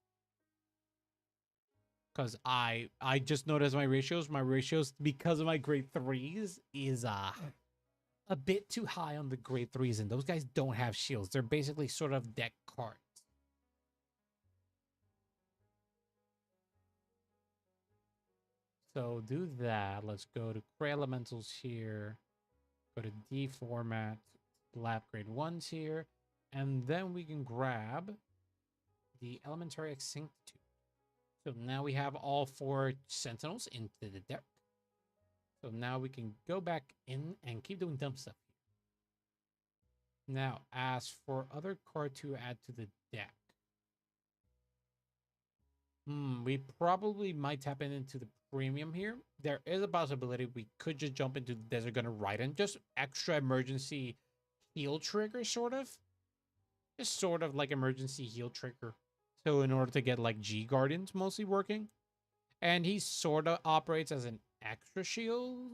Because I just noticed my ratios. My ratios, because of my grade 3s, is a bit too high on the grade 3s. And those guys don't have shields. They're basically sort of deck cards. So do that. Let's go to Cray Elementals here. Go to D format. Lab grade 1s here. And then we can grab the Elementary Extinct. So now we have all 4 Sentinels into the deck. So now we can go back in and keep doing dumb stuff. Now, as for other card to add to the deck. We probably might tap into the premium here. There is a possibility we could just jump into the Desert Gunner Raiden. Just extra emergency heal trigger, sort of. Just sort of like emergency heal trigger. So in order to get like G Guardians mostly working. And he sort of operates as an extra shield.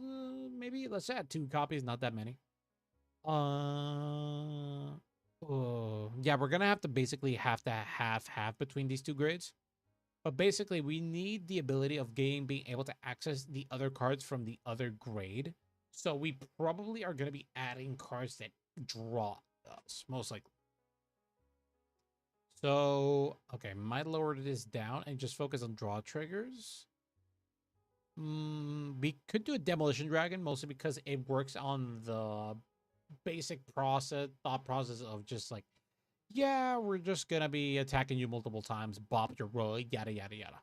Maybe let's add 2 copies, not that many. Yeah, we're gonna have to basically have to half between these 2 grades. But basically, we need the ability of being able to access the other cards from the other grade. So we probably are gonna be adding cards that draw us, most likely. So, okay, might lower this down and just focus on draw triggers. We could do a Demolition Dragon, mostly because it works on the basic thought process of just like, yeah, we're just gonna be attacking you multiple times, bop your roll, yada, yada, yada.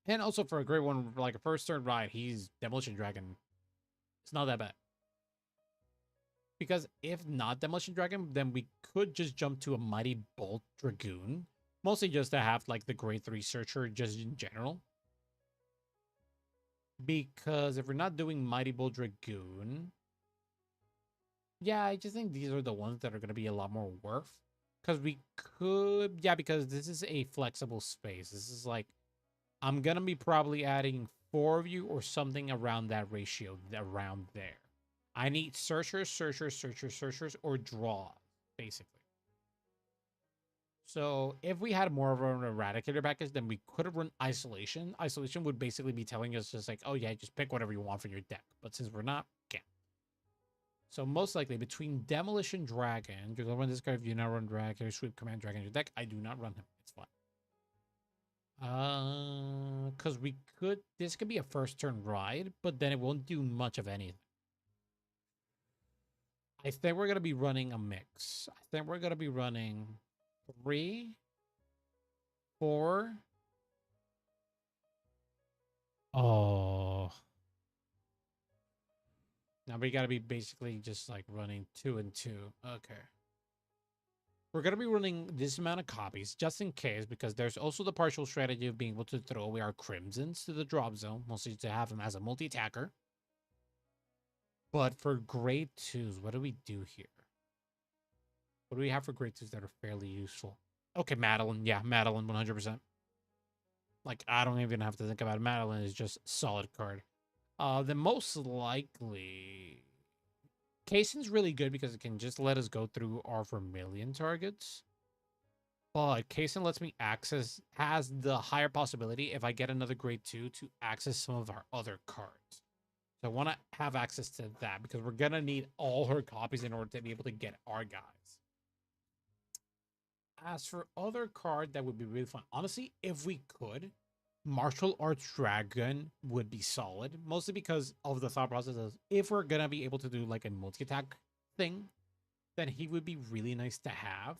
And also for a great one, like a first turn ride, he's Demolition Dragon. It's not that bad. Because if not Demolition Dragon, then we could just jump to a Mighty Bolt Dragoon. Mostly just to have like the grade 3 Searcher just in general. Because if we're not doing Mighty Bolt Dragoon, yeah, I just think these are the ones that are going to be a lot more worth. Because we could, yeah, because this is a flexible space. This is like, I'm going to be probably adding 4 of you or something around that ratio, around there. I need searchers, or draw, basically. So if we had more of an Eradicator package, then we could have run Isolation. Isolation would basically be telling us just like, oh yeah, just pick whatever you want for your deck. But since we're not, can't. So most likely between Demolition Dragon, you're gonna run this card if you not run Eradicator, Sweep Command Dragon in your deck. I do not run him. It's fine. Because this could be a first turn ride, but then it won't do much of anything. I think we're going to be running a mix. I think we're going to be running 3, 4. Oh. Now we got to be basically just like running 2 and 2. Okay. We're going to be running this amount of copies just in case, because there's also the partial strategy of being able to throw away our Crimsons to the drop zone, mostly to have them as a multi-attacker. But for grade 2s, what do we do here? What do we have for grade 2s that are fairly useful? Okay, Madeline. Yeah, Madeline, 100%. Like, I don't even have to think about it. Madeline is just a solid card. The most likely... Kaysen's really good because it can just let us go through our Vermilion targets. But Kaysen lets me has the higher possibility if I get another grade 2 to access some of our other cards. So I want to have access to that because we're going to need all her copies in order to be able to get our guys. As for other card that would be really fun, honestly, if we could, Martial Arts Dragon would be solid, mostly because of the thought process of if we're gonna be able to do like a multi-attack thing, then he would be really nice to have.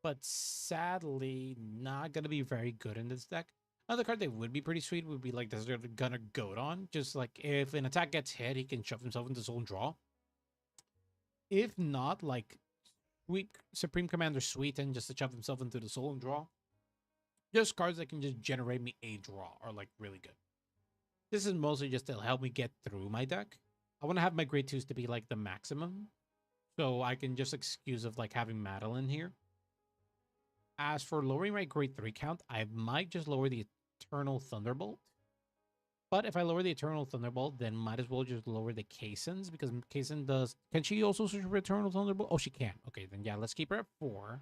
But sadly, not gonna be very good in this deck. Another card that would be pretty sweet would be like Desert Gunner Godon. Just like if an attack gets hit, he can shove himself into his own draw. If not, like Sweet Supreme Commander Sweeten just to shove himself into the soul and draw. Just cards that can just generate me a draw are like really good. This is mostly just to help me get through my deck. I want to have my grade 2s to be like the maximum. So I can just excuse of like having Madeline here. As for lowering my grade 3 count, I might just lower the Eternal Thunderbolt. But if I lower the Eternal Thunderbolt, then might as well just lower the Kaisens, because Kaisen does... Can she also search for Eternal Thunderbolt? Oh, she can. Okay, then yeah, let's keep her at 4.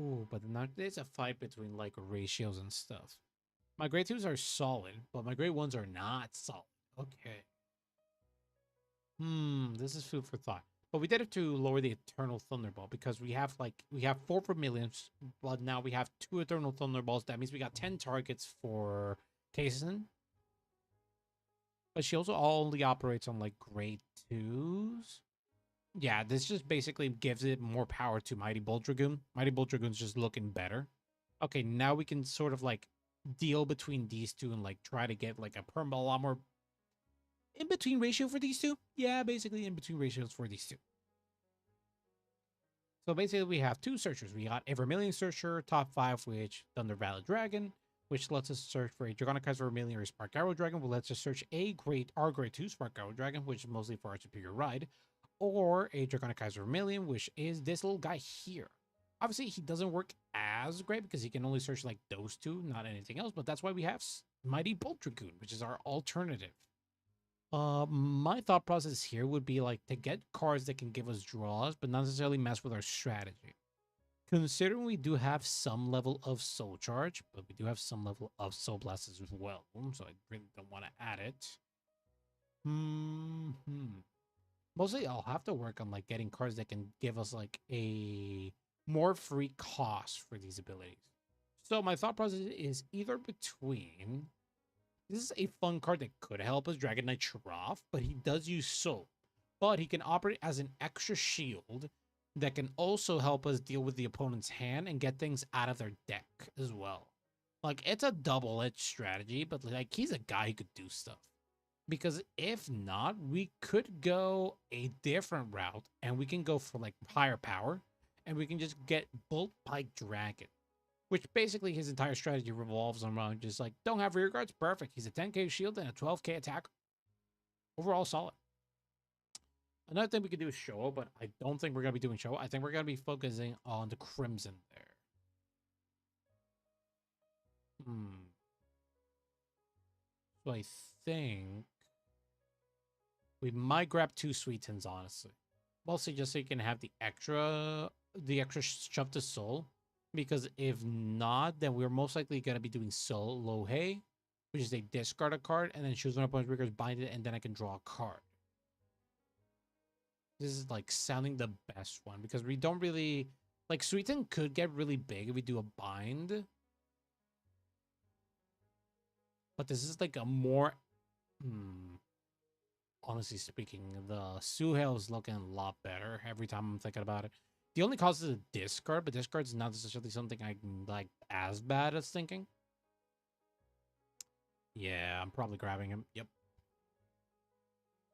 Ooh, but now there's a fight between like ratios and stuff. My grade 2s are solid, but my grade 1s are not solid. Okay. This is food for thought. But we did it to lower the Eternal Thunderbolt because we have 4 Vermilions, but now we have 2 Eternal Thunderbolts. That means we got 10 targets for Kaysen. But she also only operates on like grade 2s. Yeah, this just basically gives it more power to Mighty Bolt Dragoon. Mighty Bolt Dragoon's just looking better. Okay, now we can sort of like deal between these two and like try to get like a lot more in between ratio for these two. Yeah, basically in between ratios for these two. So basically we have 2 searchers. We got a Vermilion Searcher, top 5, which Thunder Valley Dragon, which lets us search for a Dragonic Vermilion or a Spark Arrow Dragon, which lets us search our grade 2 Spark Arrow Dragon, which is mostly for our superior ride, or a Draconic Vermilion, which is this little guy here. Obviously, he doesn't work as great because he can only search like those 2, not anything else, but that's why we have Mighty Bolt Dragoon, which is our alternative. My thought process here would be like to get cards that can give us draws, but not necessarily mess with our strategy. Considering we do have some level of Soul Charge, but we do have some level of Soul Blast as well, so I really don't want to add it. Mostly I'll have to work on like getting cards that can give us like a more free cost for these abilities. So my thought process is either between... This is a fun card that could help us, Dragon Knight Shroff, but he does use Soul. But he can operate as an extra shield that can also help us deal with the opponent's hand and get things out of their deck as well. Like, it's a double-edged strategy, but like he's a guy who could do stuff. Because if not, we could go a different route and we can go for like higher power and we can just get Bolt Pike Dragon. Which basically his entire strategy revolves around just like, don't have rear guards, perfect. He's a 10k shield and a 12k attack. Overall solid. Another thing we could do is Show, but I don't think we're going to be doing Show. I think we're going to be focusing on the Crimson there. So I think we might grab 2 Sweetens, honestly. Mostly just so you can have the extra shove to soul. Because if not, then we're most likely going to be doing Soul Lohe, which is a discard a card, and then choose one opponent's triggers, bind it, and then I can draw a card. This is like sounding the best one because we don't really... Like, Sweeten could get really big if we do a bind. But this is like a more... Honestly speaking, the Suhail is looking a lot better every time I'm thinking about it. The only cause is a discard, but discard is not necessarily something I can like as bad as thinking. Yeah, I'm probably grabbing him. Yep.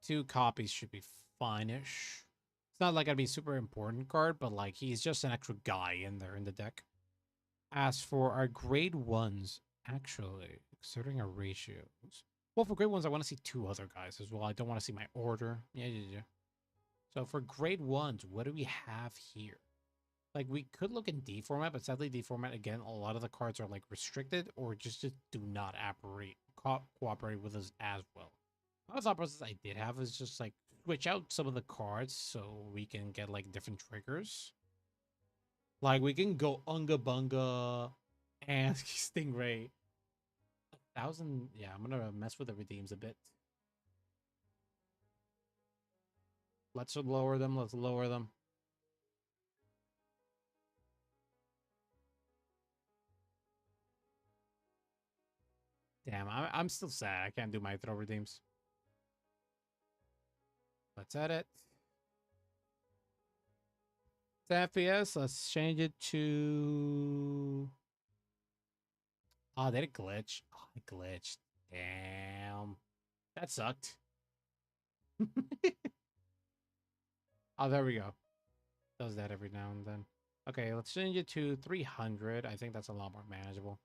2 copies should be fine-ish. It's not like I'd be super important card, but like he's just an extra guy in there in the deck. As for our grade 1s, actually, considering our ratios. Well, for grade 1s, I want to see 2 other guys as well. I don't want to see my order. Yeah. So for grade 1s, what do we have here? Like, we could look in D format, but sadly, D format, again, a lot of the cards are, like, restricted or just do not cooperate with us as well. Another thought process I did have is just, like, switch out some of the cards so we can get, like, different triggers. Like, we can go Unga Bunga and Stingray. 1,000, yeah, I'm gonna mess with the redeems a bit. Let's lower them, let's lower them. Damn, I'm still sad. I can't do my throw redeems. Let's edit. 10 FPS. Let's change it to. Oh, did it glitch? Oh, it glitched. Damn. That sucked. Oh, there we go. Does that every now and then. Okay, let's change it to 300. I think that's a lot more manageable.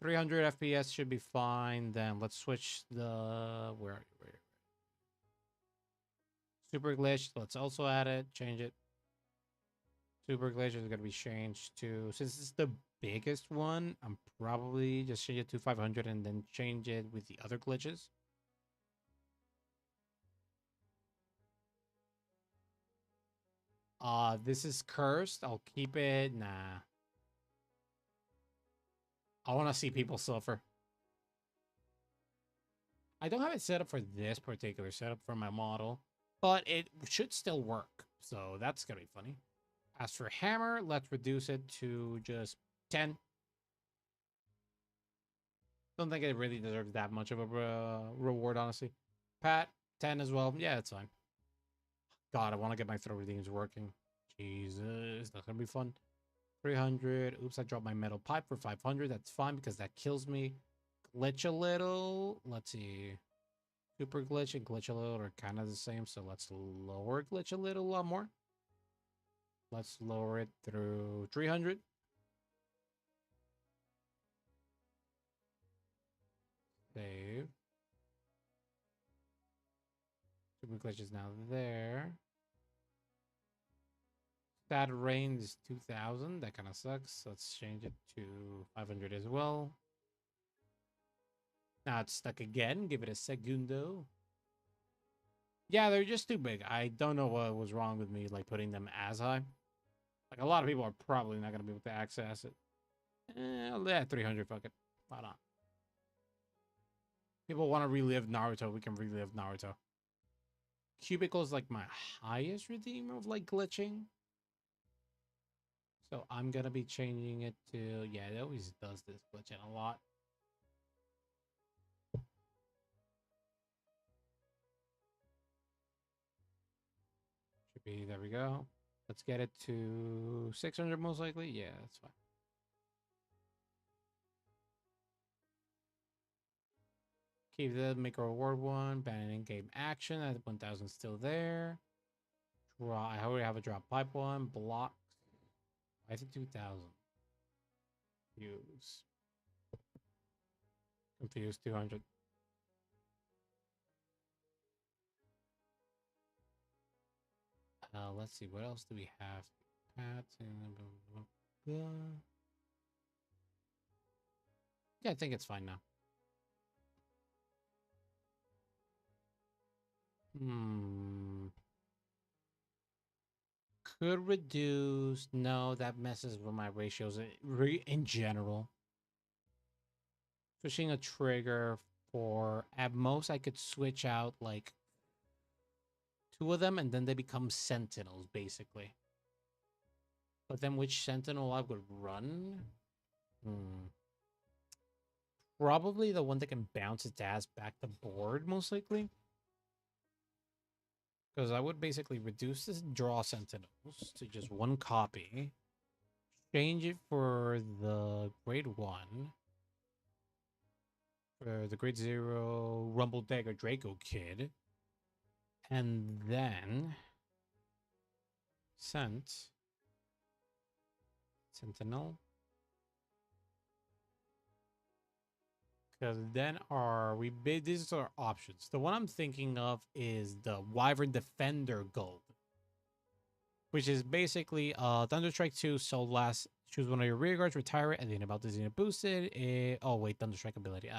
300 FPS should be fine. Then let's switch the where super glitch. Let's also add it. Change it. Super glitch is gonna be changed to, since it's the biggest one, I'm probably just change it to 500 and then change it with the other glitches. This is cursed. I'll keep it. Nah. I want to see people suffer. I don't have it set up for this particular setup for my model, but it should still work. So that's going to be funny. As for hammer, let's reduce it to just 10. Don't think it really deserves that much of a reward, honestly. Pat, 10 as well. Yeah, it's fine. God, I want to get my throw redeems working. Jesus, that's going to be fun. 300. Oops, I dropped my metal pipe for 500. That's fine because that kills me. Glitch a little. Let's see. Super glitch and glitch a little are kind of the same. So let's lower glitch a lot more. Let's lower it through 300. Save. Super glitch is now there. That range is 2000. That kind of sucks. Let's change it to 500 as well. Now it's stuck again. Give it a segundo. Yeah, they're just too big. I don't know what was wrong with me, like putting them as high. Like a lot of people are probably not gonna be able to access it. Yeah, 300. Fuck it. Why not? People want to relive Naruto. We can relive Naruto. Cubicle is like my highest redeem of like glitching. So I'm gonna be changing it to, yeah, it always does this glitching a lot. Should be, there we go. Let's get it to 600 most likely. Yeah, that's fine. Keep the make a reward one. Ban in-game action. That 1000 still there. Draw. I already have a drop pipe one. Block. I think 2000. Use. Confused 200. Let's see. What else do we have? Yeah, I think it's fine now. Could reduce. No, that messes with my ratios in general. Switching a trigger for, at most, I could switch out like 2 of them and then they become sentinels, basically. But then which sentinel I would run? Probably the one that can bounce its ass back the board, most likely. Because I would basically reduce this draw sentinels to just 1 copy. Change it for the grade 1. For the grade 0 Rumble Dagger Draco Kid. And then Sentinel. Because then these are options. The one I'm thinking of is the Wyvern Defender Gold, which is basically Thunderstrike 2, Soul Blast. Choose one of your rear guards, retire it, and then about this unit boosted. Oh wait, Thunderstrike ability.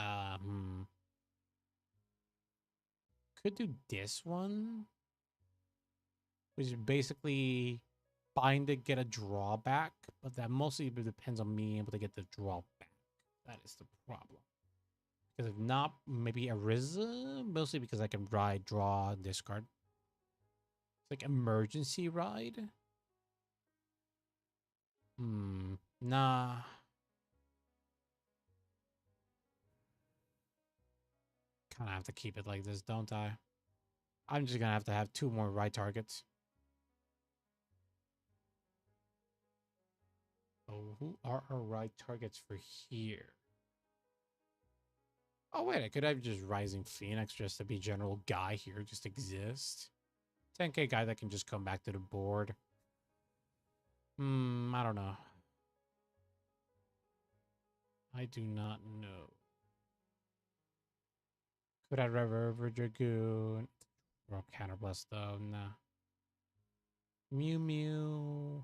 Could do this one, which is basically bind it, get a drawback, but that mostly depends on me able to get the drawback. That is the problem. Because if not, maybe Ariza, mostly because I can ride, draw, discard. It's like emergency ride. Nah. kind of have to keep it like this, don't I? I'm just gonna have to have 2 more right targets. So who are our right targets for here? Oh wait, I could have just Rising Phoenix just to be general guy here, just exist. 10k guy that can just come back to the board. I don't know. I do not know. Could I Rever Dragoon? Rock Counterblast though, nah. Mew Mew.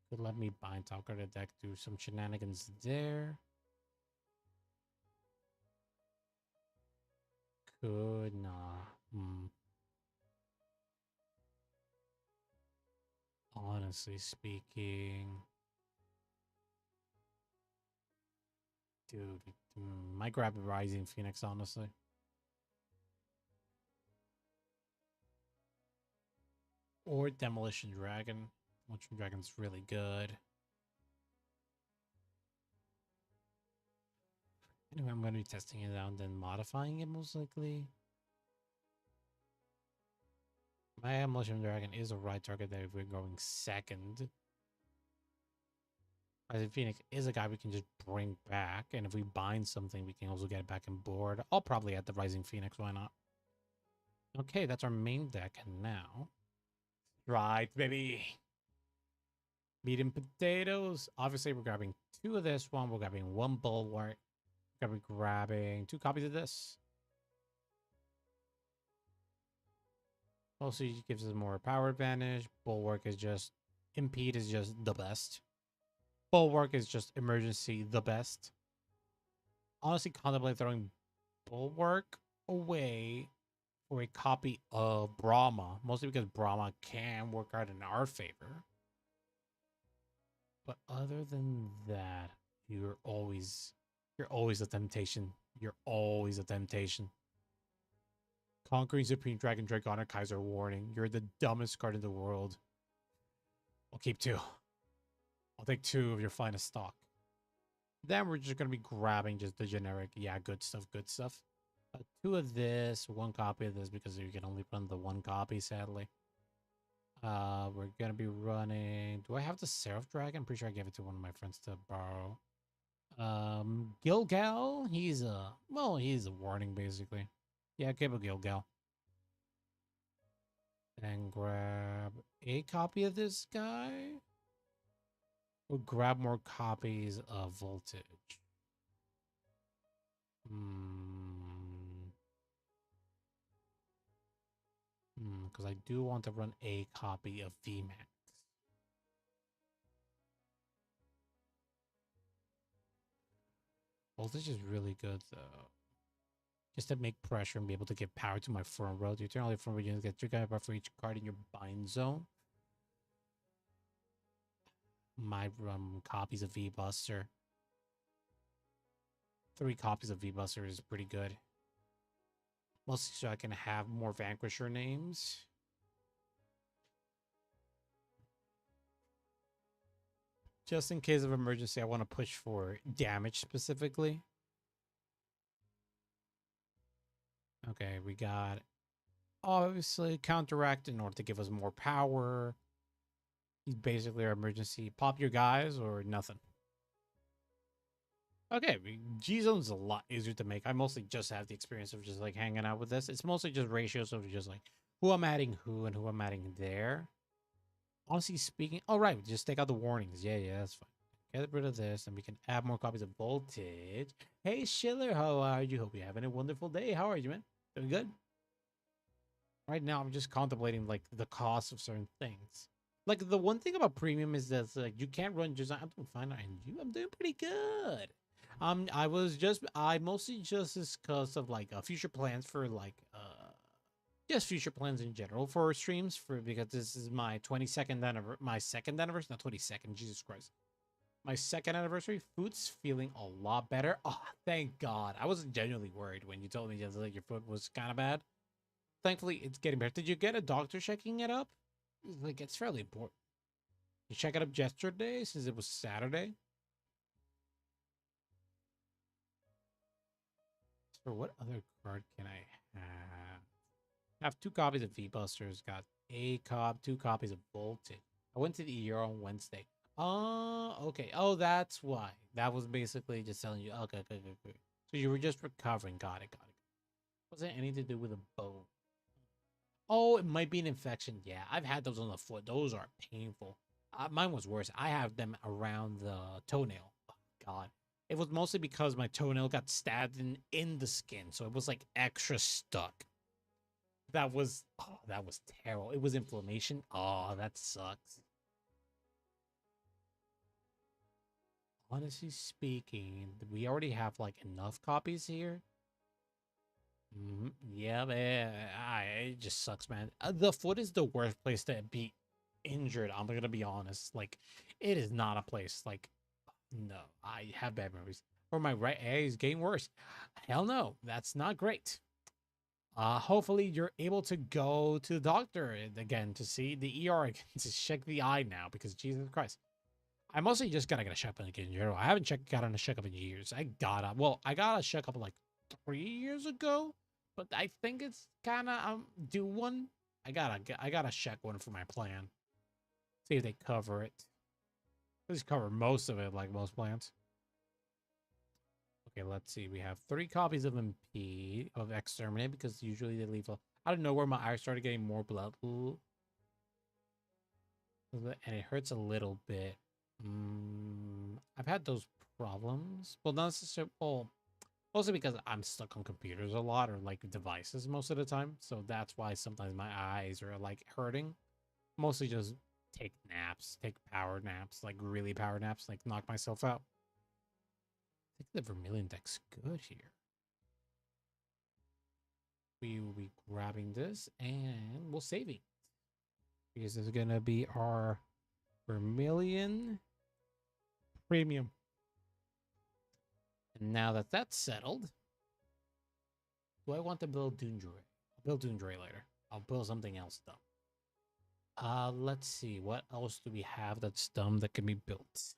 Could let me bind Talker the deck, do some shenanigans there. Could nah. Honestly speaking. Dude, might grab a Rising Phoenix, honestly. Or Demolition Dragon. Demolition Dragon's really good. Anyway, I'm going to be testing it out and then modifying it most likely. My Demolition Dragon is a right target that if we're going second. Rising Phoenix is a guy we can just bring back. And if we bind something, we can also get it back on board. I'll probably add the Rising Phoenix, why not? Okay, that's our main deck. And now... Right, baby. Meat and potatoes. Obviously, we're grabbing 2 of this one. We're grabbing 1 Bulwark. We're going to be grabbing 2 copies of this. Also, it gives us more power advantage. Bulwark is just... Impede is just the best. Bulwark is just emergency the best. Honestly, contemplate throwing Bulwark away for a copy of Brahma. Mostly because Brahma can work out in our favor. But other than that, you're always a temptation. You're always a temptation. Conquering Supreme Dragon Dragonic Kaiser warning. You're the dumbest card in the world. I'll keep 2. I'll take 2 of your finest stock. Then we're just going to be grabbing just the generic, yeah, good stuff, good stuff. 2 of this, 1 copy of this because you can only run the 1 copy, sadly. We're going to be running... Do I have the Seraph Dragon? I'm pretty sure I gave it to one of my friends to borrow. Gilgal, he's a... Well, he's a warning, basically. Yeah, give a Gilgal. And grab a copy of this guy. We'll grab more copies of Voltage. Because I do want to run a copy of VMAX. Voltage is really good, though. Just to make pressure and be able to give power to my front row. You turn on the front row units, get 3 power for each card in your bind zone. My copies of V-Buster. 3 copies of V-Buster is pretty good. Mostly so I can have more Vanquisher names. Just in case of emergency, I want to push for damage specifically. Okay, we got obviously Counteract in order to give us more power. He's basically our emergency. Pop your guys or nothing. Okay, G-Zone's a lot easier to make. I mostly just have the experience of just like hanging out with this. It's mostly just ratios of just like who I'm adding who and who I'm adding there. Honestly speaking, all right, just take out the warnings. Yeah, that's fine. Get rid of this and we can add more copies of Voltage. Hey, Schiller, how are you? Hope you're having a wonderful day. How are you, man? Doing good? Right now, I'm just contemplating like the cost of certain things. Like the one thing about premium is that like you can't run just I'm doing fine and I'm doing pretty good. I mostly just because of like future plans for like just future plans in general for streams for because this is my 22nd anniversary, my second anniversary, not 22nd, Jesus Christ. My second anniversary. Foot's feeling a lot better. Oh, thank God. I was genuinely worried when you told me that like your foot was kind of bad. Thankfully, it's getting better. Did you get a doctor checking it up? Like, it's fairly important. You check it up yesterday since it was Saturday. Or what other card can I have? I have 2 copies of V-Busters, got a 2 copies of Bolted. I went to the ER on Wednesday. Oh, okay. Oh, that's why. That was basically just telling you, okay, okay, okay, okay. So you were just recovering. Got it, got it. Wasn't anything to do with a bone. Oh, it might be an infection. Yeah, I've had those on the foot. Those are painful. Mine was worse. I have them around the toenail. Oh, God. It was mostly because my toenail got stabbed in the skin. So it was like extra stuck. That was terrible. It was inflammation. Oh, that sucks. Honestly speaking, we already have like enough copies here. Yeah, man, it just sucks, man. The foot is the worst place to be injured. I'm gonna be honest. Like, it is not a place. Like, no, I have bad memories. Or my right eye is getting worse. Hell no, that's not great. Hopefully you're able to go to the doctor again to see the ER again to check the eye now because Jesus Christ. I mostly just gotta get a checkup again in general. I haven't gotten a checkup in years. I got a checkup like 3 years ago, but I think it's kind of due one. I gotta check one for my plan. See if they cover it. Please cover most of it, like most plans. Okay, let's see. We have 3 copies of MP of Exterminate because usually they leave. I don't know where my eyes started getting more blood, and it hurts a little bit. I've had those problems. Well, not necessarily. Well, mostly because I'm stuck on computers a lot or like devices most of the time. So that's why sometimes my eyes are like hurting. Mostly just take naps, take power naps, like really power naps, like knock myself out. I think the Vermilion deck's good here. We will be grabbing this and we'll save it. Because this is going to be our Vermilion Premium. And now that that's settled, do I want to build Doomdray? I'll build Doomdray later. I'll build something else though. Let's see. What else do we have that's dumb that can be built?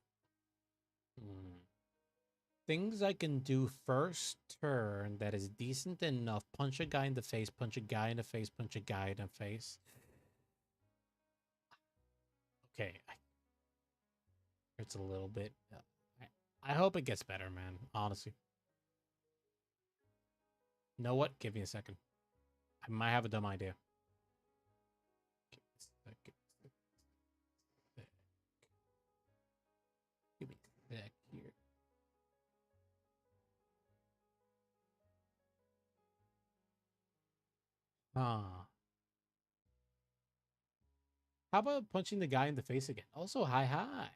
Things I can do first turn that is decent enough. Punch a guy in the face, punch a guy in the face, punch a guy in the face. Okay. It's a little bit. I hope it gets better, man. Honestly. Know what? Give me a second. I might have a dumb idea. Give me a sec here. How about punching the guy in the face again? Also, hi.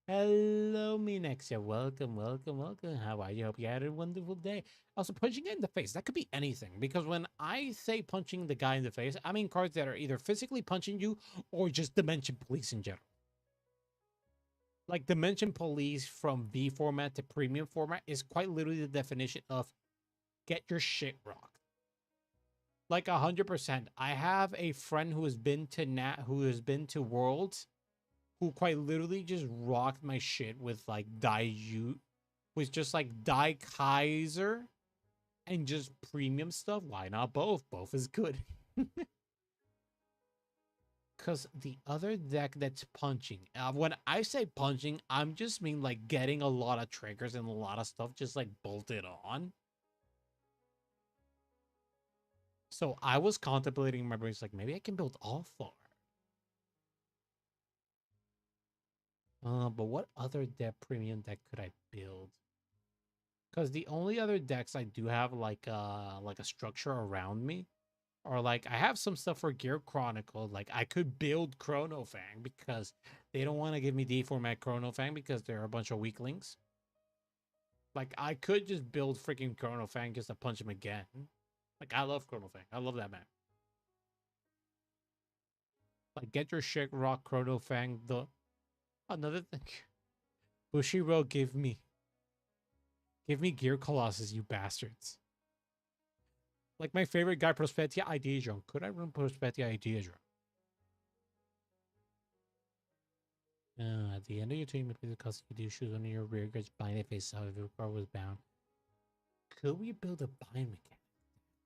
Hello, Minexia. Welcome, welcome, welcome. How are you? Hope you had a wonderful day. Also, punching it in the face. That could be anything. Because when I say punching the guy in the face, I mean cards that are either physically punching you or just Dimension Police in general. Like, Dimension Police from V format to premium format is quite literally the definition of get your shit rocked. Like 100%. I have a friend who has been to Worlds who quite literally just rocked my shit with like with just like Die Kaiser and just premium stuff. Why not both? Both is good. Because the other deck that's punching, when I say punching, I'm just mean like getting a lot of triggers and a lot of stuff just like bolted on. So I was contemplating my brain's like, maybe I can build all 4. But what other deck premium deck could I build? Because the only other decks I do have like a structure around me or like I have some stuff for Gear Chronicle. Like I could build Chronofang because they don't want to give me D format Chronofang because they're a bunch of weaklings. Like I could just build freaking Chronofang just to punch him again. Like I love Chronofang. I love that man. Like get your shit rock Chronofang. The another thing. Bushiroad give me Gear Colossus, you bastards. Like my favorite guy, Prospetia Ideadron. Could I run Prospetia Ideadron? At the end of your turn, you may the custom do shoes under your rear guard's blind face, however, the car was bound. Could we build a bind mechanic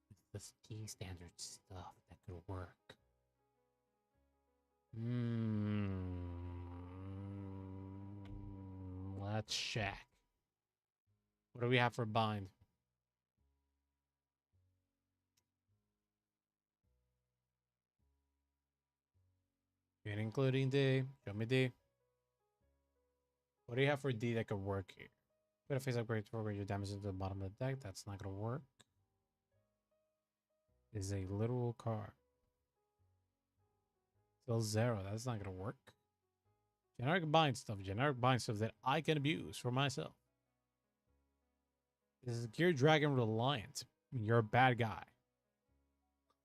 with the Steam standard stuff that could work? Let's check. What do we have for bind? Including D. Show me D. What do you have for D that could work here? Put a face upgrade to where your damage into the bottom of the deck. That's not gonna work. Is a literal card. Still 0. That's not gonna work. Generic bind stuff. Generic bind stuff that I can abuse for myself. This is Gear Dragon Reliant. You're a bad guy.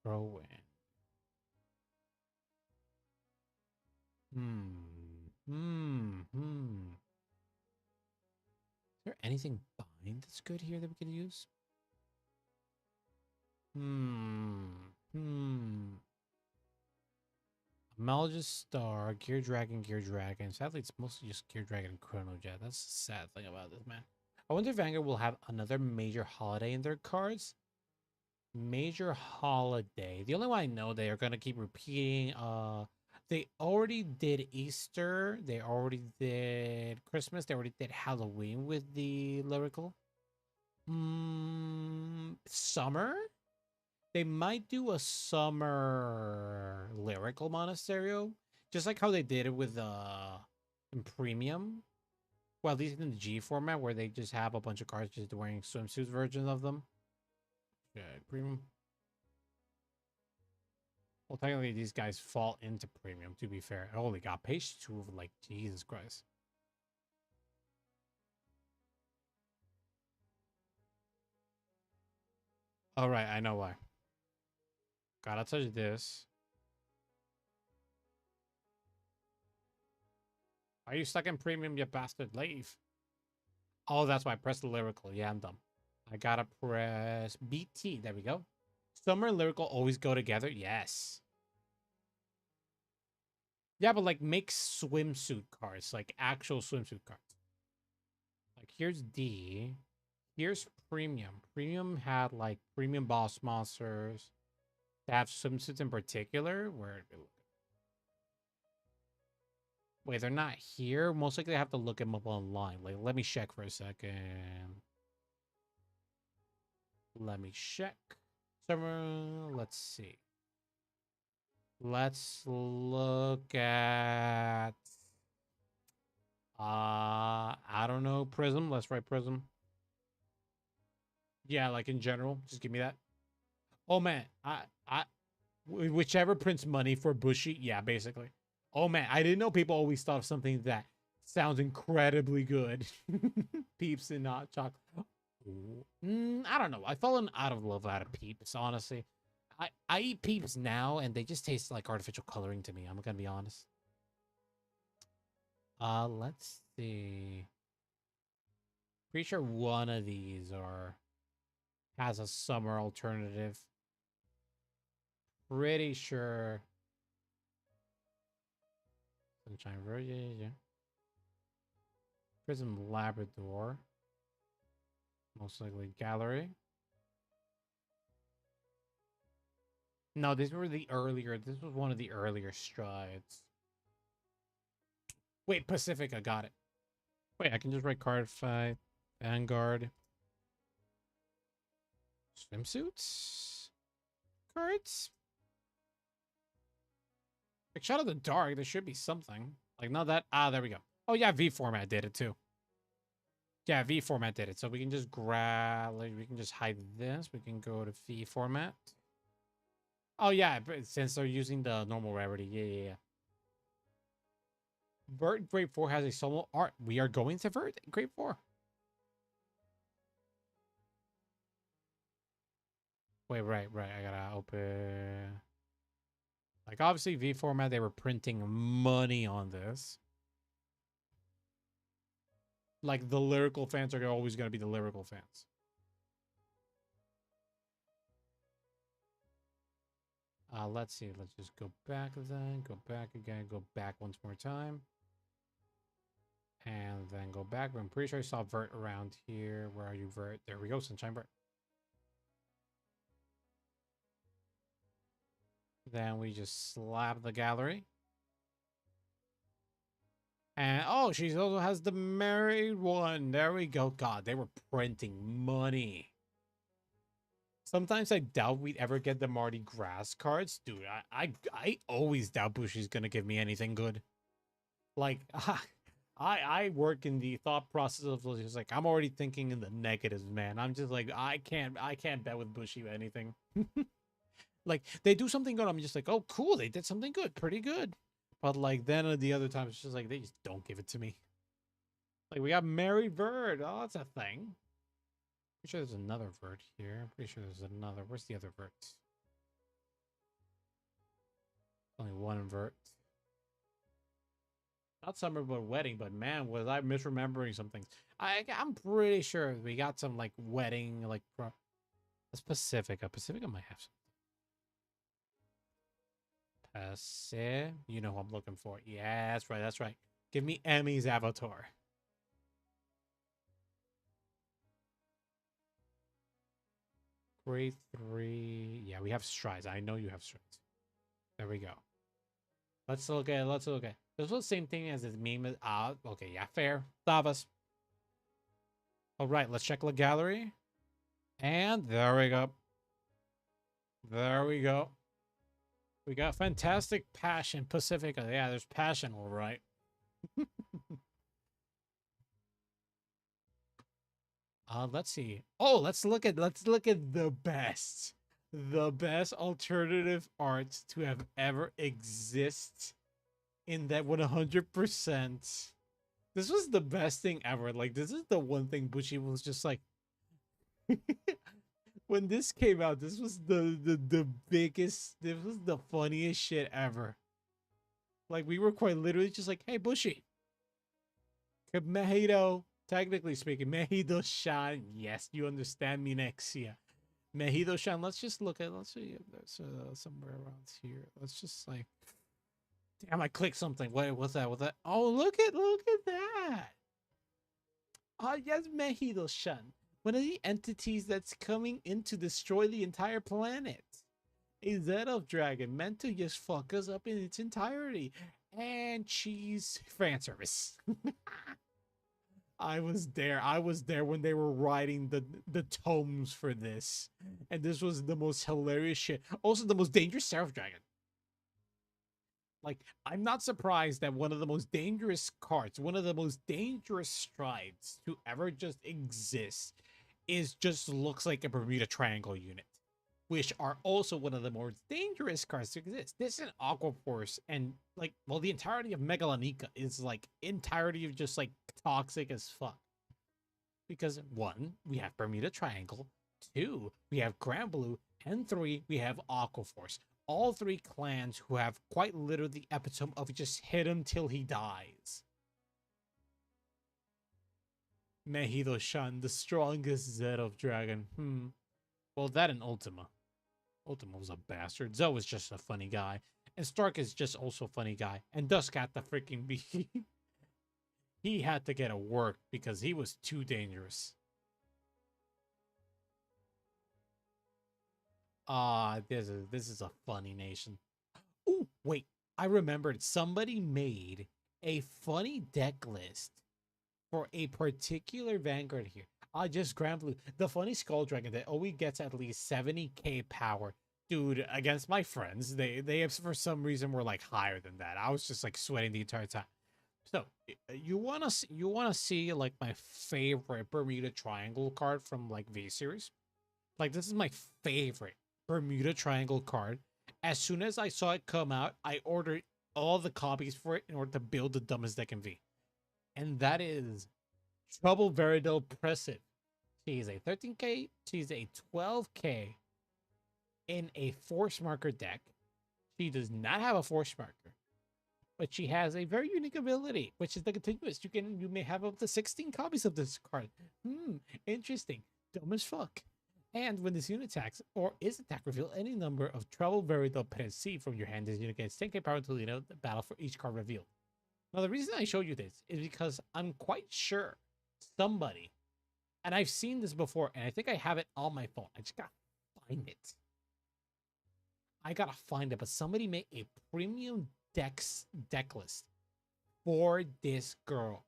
Throw in. Is there anything bind that's good here that we can use? Amalgist Star, Gear Dragon, Gear Dragon. Sadly, it's mostly just Gear Dragon and Chrono Jet. That's the sad thing about this, man. I wonder if Vanguard will have another major holiday in their cards. Major holiday. The only one I know they are gonna keep repeating. They already did Easter. They already did Christmas. They already did Halloween with the lyrical. Summer. They might do a summer lyrical monasterio, just like how they did it with in premium. Well, at least in the G format, where they just have a bunch of cards just wearing swimsuit versions of them. Yeah, premium. Well, technically, these guys fall into premium, to be fair. Holy God, page 2 of, like, Jesus Christ. All right, I know why. Gotta touch this. Are you stuck in premium, you bastard? Leave. Oh, that's why I pressed the lyrical. Yeah, I'm dumb. I gotta press BT. There we go. Summer and lyrical always go together. Yes. Yeah, but like make swimsuit cards, like actual swimsuit cards. Like here's D. Here's premium. Premium had like premium boss monsters that have swimsuits in particular. Where wait, they're not here. Most likely I have to look them up online. Like, let me check for a second. Let me check. Summer, let's see. Let's look at I don't know, Prism. Let's write Prism. Yeah, like in general. Just give me that. Oh man, whichever prints money for Bushy, yeah, basically. Oh man, I didn't know people always thought of something that sounds incredibly good. Peeps and not chocolate. I don't know. I've fallen out of love out of Peeps, honestly. I eat Peeps now, and they just taste like artificial coloring to me. I'm gonna be honest. Let's see. Pretty sure one of these has a summer alternative. Pretty sure. Sunshine Road, yeah. Prism Labrador. Most likely Gallery. No, these were the earlier. This was one of the earlier strides. Wait, Pacifica, got it. Wait, I can just write card 5. Vanguard. Swimsuits? Cards? Like Shadow of the Dark, there should be something. Like, not that. Ah, there we go. Oh, yeah, V format did it too. Yeah, V format did it. So we can just grab, like, we can just hide this. We can go to V format. Oh, yeah, since they're using the normal rarity. Yeah. Vert Grade 4 has a solo art. We are going to Vert Grade 4. Wait, right. I gotta open. Like, obviously, V format, they were printing money on this. Like, the lyrical fans are always going to be the lyrical fans. Let's see. Let's just go back then. Go back again. Go back once more time. And then go back. I'm pretty sure I saw Vert around here. Where are you, Vert? There we go. Sunshine Vert. Then we just slap the gallery. And oh, she also has the married one. There we go. God, they were printing money. Sometimes I doubt we'd ever get the Mardi Gras cards. Dude, I always doubt Bushi's gonna give me anything good. Like, I work in the thought process of just like I'm already thinking in the negatives, man. I'm just like I can't bet with Bushi anything. Like they do something good, I'm just like, oh cool, they did something good, pretty good. But like then at the other times, it's just like they just don't give it to me. Like we got Mary Bird. Oh, that's a thing. Pretty sure there's another vert here. I'm pretty sure there's another. Where's the other vert? Only one vert. Not summer, but wedding. But man, was I misremembering some things? I'm pretty sure we got some like wedding, like a Pacifica. Pacifica might have some. Pacific. You know who I'm looking for. Yeah, that's right. That's right. Give me Emmy's avatar. Grade 3. Yeah, we have strides. I know you have strides. There we go. Let's look at it. Let's look at it. This was the same thing as this meme. Okay, yeah, fair. Davos. All right, let's check the gallery. And there we go. There we go. We got fantastic passion. Pacifica. Yeah, there's passion, all right. Let's see. Oh, let's look at the best alternative art to have ever exist in that 100%. This was the best thing ever. Like this is the one thing Bushi was just like when this came out, this was the biggest, this was the funniest shit ever. Like we were quite literally just like, hey Bushi, Mejito, technically speaking, Mejito-shan, yes, you understand me next year. Mejito-shan, let's just look at, let's see if there's somewhere around here. Let's just like, damn, I clicked something. What's that? What's that? Oh, look at that. Ah, yes, Mejito-shan. One of the entities that's coming in to destroy the entire planet. A Z-of dragon meant to just fuck us up in its entirety. And cheese fan service. I was there. I was there when they were writing the tomes for this. And this was the most hilarious shit. Also, the most dangerous Seraph Dragon. Like, I'm not surprised that one of the most dangerous cards, one of the most dangerous strides to ever just exist is just looks like a Bermuda Triangle unit, which are also one of the more dangerous cards to exist. This is an Aqua Force, and like, well, the entirety of Megalonica is like entirety of just like toxic as fuck. Because one, we have Bermuda Triangle, two, we have Grand Blue, and three, we have Aqua Force. All three clans who have quite literally the epitome of just hit him till he dies. Mejito-shan, the strongest Z-of dragon. Well, that and Ultima. Ultima was a bastard. Zoe was just a funny guy. And Stark is just also a funny guy. And Dusk had to freaking be... he had to get a work because he was too dangerous. This is a funny nation. Oh, wait. I remembered somebody made a funny deck list for a particular Vanguard here. Just Grand Blue. The funny Skull Dragon that always gets at least 70k power. Dude, against my friends, they have for some reason were like higher than that. I was just like sweating the entire time. So you wanna see like my favorite Bermuda Triangle card from like V series? Like this is my favorite Bermuda Triangle card. As soon as I saw it come out, I ordered all the copies for it in order to build the dumbest deck in V. And that is Trouble Veridal Pressive. She is a 13k, she's a 12k in a force marker deck. She does not have a force marker, but she has a very unique ability, which is the continuous. You may have up to 16 copies of this card. Interesting. Dumb as fuck. And when this unit attacks or is attacked, reveal any number of Trouble Veridal Pressive from your hand. This unit gets 10k power until you know the battle for each card revealed. Now, the reason I showed you this is because I'm quite sure somebody, and I've seen this before, and I think I have it on my phone. I just gotta find it. I gotta find it, but somebody made a premium deck list for this girl,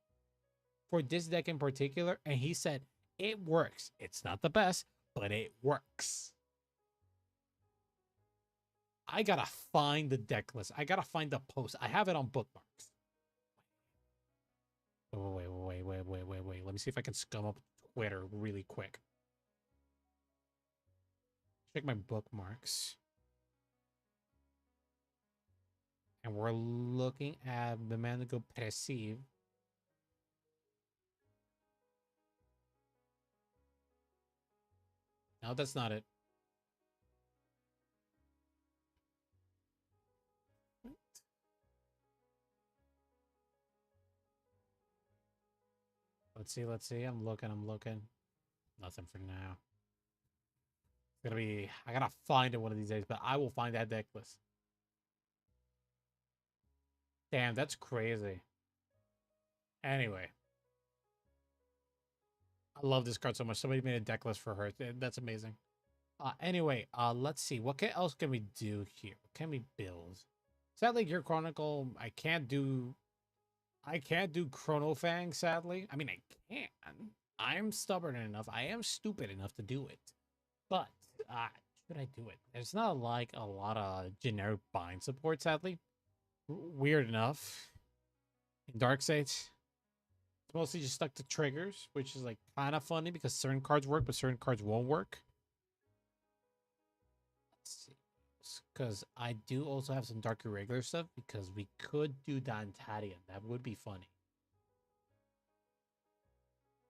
for this deck in particular, and he said it works. It's not the best, but it works. I gotta find the deck list. I gotta find the post. I have it on bookmarks. Wait. Let me see if I can scum up Twitter really quick. Check my bookmarks. And we're looking at the man to go perceive. No, that's not it. Let's see. I'm looking. Nothing for now. It's gonna be, I gotta find it one of these days, but I will find that deck list. Damn, that's crazy. Anyway. I love this card so much. Somebody made a deck list for her. That's amazing. Anyway, let's see. What else can we do here? What can we build? Sadly, Gear Chronicle, I can't do Chrono Fang, sadly. I mean, I can. I'm stubborn enough. I am stupid enough to do it. But, should I do it? There's not like a lot of generic bind support, sadly. Weird enough. In Darkseid, it's mostly just stuck to triggers, which is like kind of funny because certain cards work, but certain cards won't work. Let's see. Because I do also have some dark irregular stuff because we could do Dantadian. That would be funny.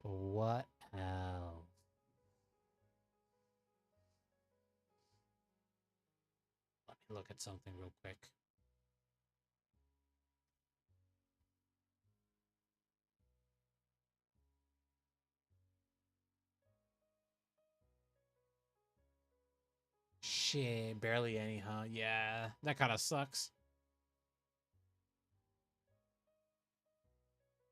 But what else? Let me look at something real quick. Shit, barely any, huh? Yeah, that kind of sucks.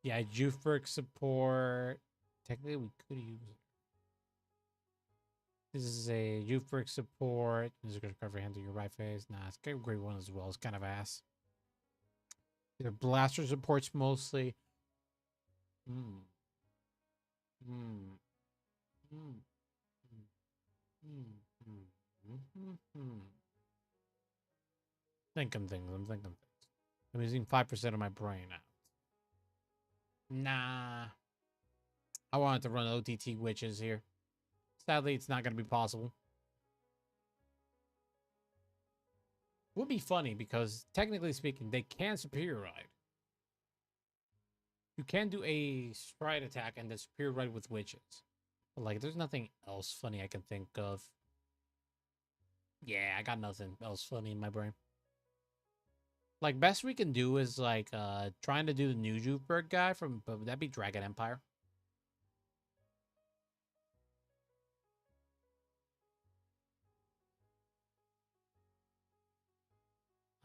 Yeah, Jufurk support. Technically, we could use it. This is a Jufurk support. This is going to cover handle your right face. Nah, it's a great one as well. It's kind of ass. Either blaster supports mostly. Hmm. Thinking things. I'm thinking things. I'm using 5% of my brain now. Nah. I wanted to run OTT witches here. Sadly, it's not going to be possible. Would be funny because, technically speaking, they can superior ride. You can do a stride attack and then superior ride with witches. But, like, there's nothing else funny I can think of. Yeah, I got nothing else funny in my brain. Like, best we can do is, like, trying to do the new Jufurk guy from, but that'd be Dragon Empire.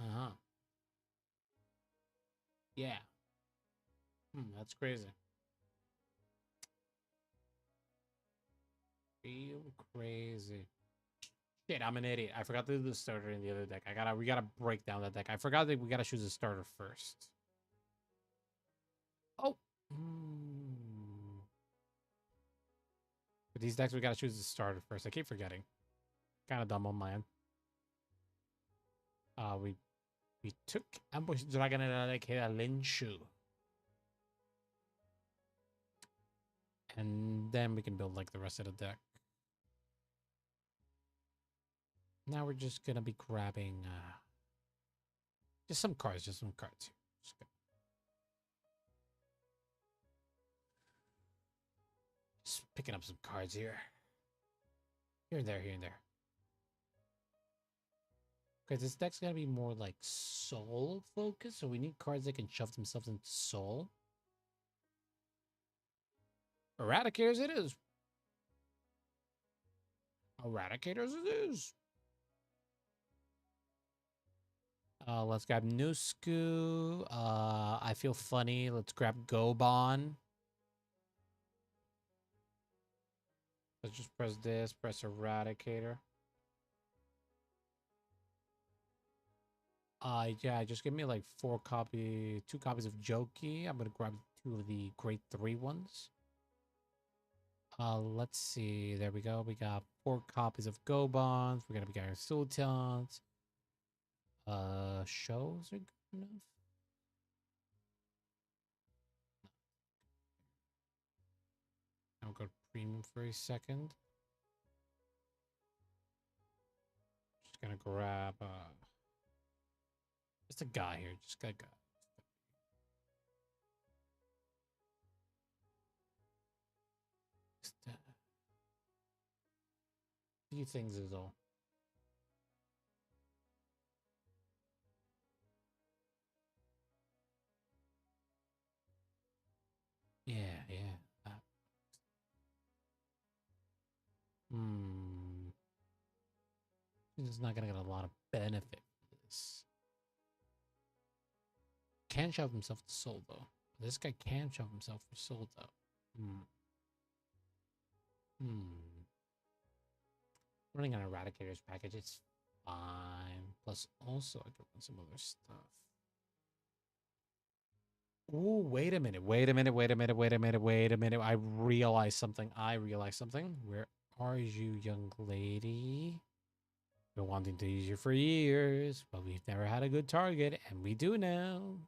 Uh-huh. Yeah. That's crazy. Real crazy. Shit, I'm an idiot. I forgot to do the starter in the other deck. We gotta break down that deck. I forgot that we gotta choose a starter first. Oh. For these decks, we gotta choose the starter first. I keep forgetting. Kind of dumb on my end. We took Ambush Dragon and Linshu. And then we can build like the rest of the deck. Now we're just gonna be grabbing just some cards here. Just picking up some cards here. Here and there. Okay, this deck's gonna be more like soul focused, so we need cards that can shove themselves into soul. Eradicators it is. Eradicators it is. Let's grab Nusku. I feel funny. Let's grab Goban. Let's just press this. Press Eradicator. Yeah, just give me like 2 copies of Jokey. I'm gonna grab 2 of the grade 3 ones. Let's see. There we go. We got 4 copies of Gobons. We're gonna be getting Sultans. Shows are good enough. I'll go premium for a second. Just gonna grab just a guy here. Just got a guy. Just a few things is all. Yeah, yeah. He's not gonna get a lot of benefit from this. Can shove himself to soul though. This guy can shove himself for soul though. Running an Eradicator's package, it's fine. Plus, also, I could run some other stuff. Ooh, wait a minute. I realized something. Where are you, young lady? Been wanting to use you for years, but we've never had a good target, and we do now.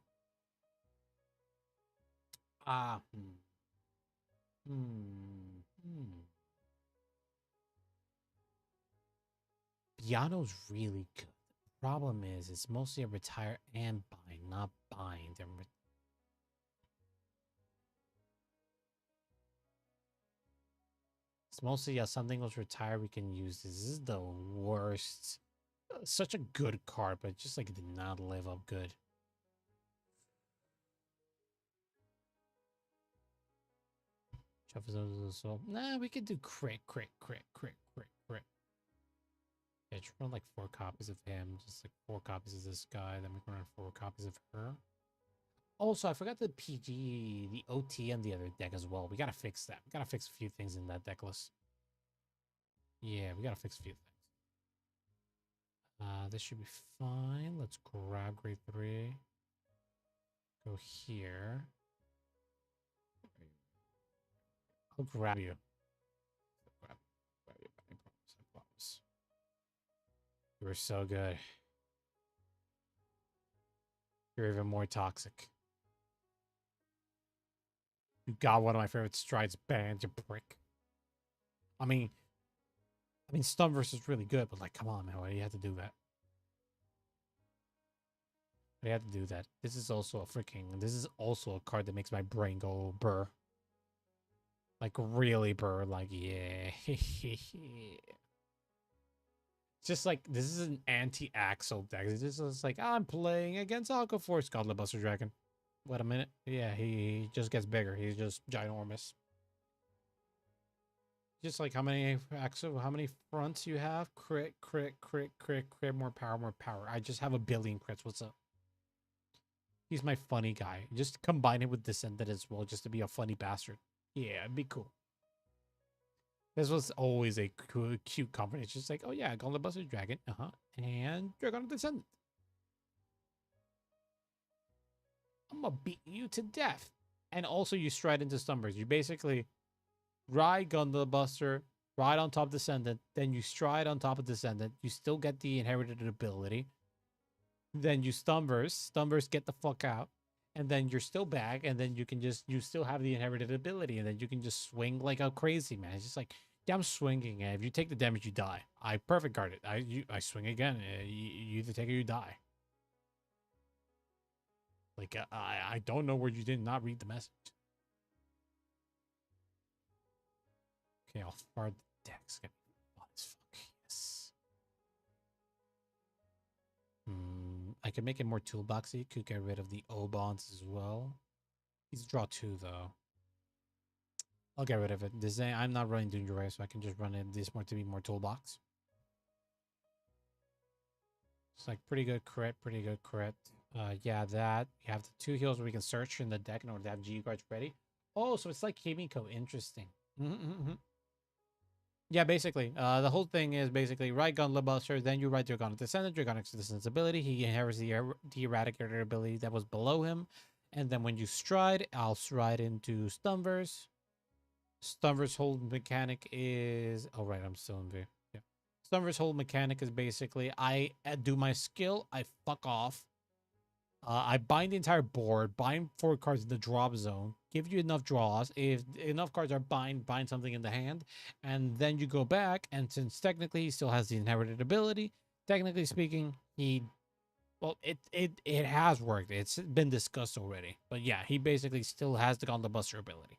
Piano's really good. The problem is, it's mostly a retire and bind, not bind. It's mostly something was retired. We can use this. This is the worst. Such a good card, but just like it did not live up good. Nah, we could do crit. Yeah, just run like 4 copies of him, just like 4 copies of this guy, then we can run 4 copies of her. Also, I forgot the PG, the OT on the other deck as well. We gotta fix that. We gotta fix a few things in that deck list. Yeah, we gotta fix a few things. This should be fine. Let's grab grade 3. Go here. I'll grab you. Grab you. I promise. You were so good. You're even more toxic. You got one of my favorite strides banned, you prick. I mean, Stunverse is really good, but like, come on, man, why do you have to do that? Why do you have to do that? This is also a card that makes my brain go burr. Like, really burr, like, yeah. Just like, this is an anti-Axel deck. It's just like, I'm playing against Alkaforce, Gauntlet Buster Dragon. Wait a minute. Yeah, he just gets bigger. He's just ginormous. Just like how many fronts you have? Crit, more power. I just have a billion crits. What's up? He's my funny guy. Just combine it with Descendant as well, just to be a funny bastard. Yeah, it'd be cool. This was always a cute combination. Just like, oh yeah, Gauntlet Buster Dragon, and Dragon Descendant. I'm gonna beat you to death. And also you stride into Stumbers. You basically ride Gauntlet Buster, ride on top of Descendant, then you stride on top of Descendant. You still get the inherited ability. Then you Stumbers get the fuck out. And then you're still back, and then you still have the inherited ability, and then you can just swing like a crazy man. It's just like, yeah, I'm swinging, and if you take the damage, you die. I perfect guard it. I swing again. You either take it or you die. Like, I don't know where you did not read the message. Okay, I'll fire the decks. Get fun as fuck. Yes. I can make it more toolboxy. Could get rid of the O-bonds as well. He's draw 2 though. I'll get rid of it. I'm not running Danger Ray, so I can just run it this more to be more toolbox. It's like pretty good crit. Yeah, that. You have the 2 heals where we can search in the deck in order to have G cards ready. Oh, so it's like Kimiko. Interesting. Yeah, basically. The whole thing is basically right Gauntlet Buster, then you ride Dragonic Descendant, Dragonic Descendant's ability. He inherits the Eradicator ability that was below him. And then when you stride, I'll stride into Stunverse. Stunverse hold mechanic is... Oh, right, I'm still in V. Yeah. Stunverse hold mechanic is basically, I do my skill, I fuck off. I bind the entire board, bind 4 cards in the drop zone, give you enough draws. If enough cards are bind something in the hand, and then you go back. And since technically he still has the inherited ability, technically speaking, it has worked. It's been discussed already. But yeah, he basically still has the Gauntlet Buster ability.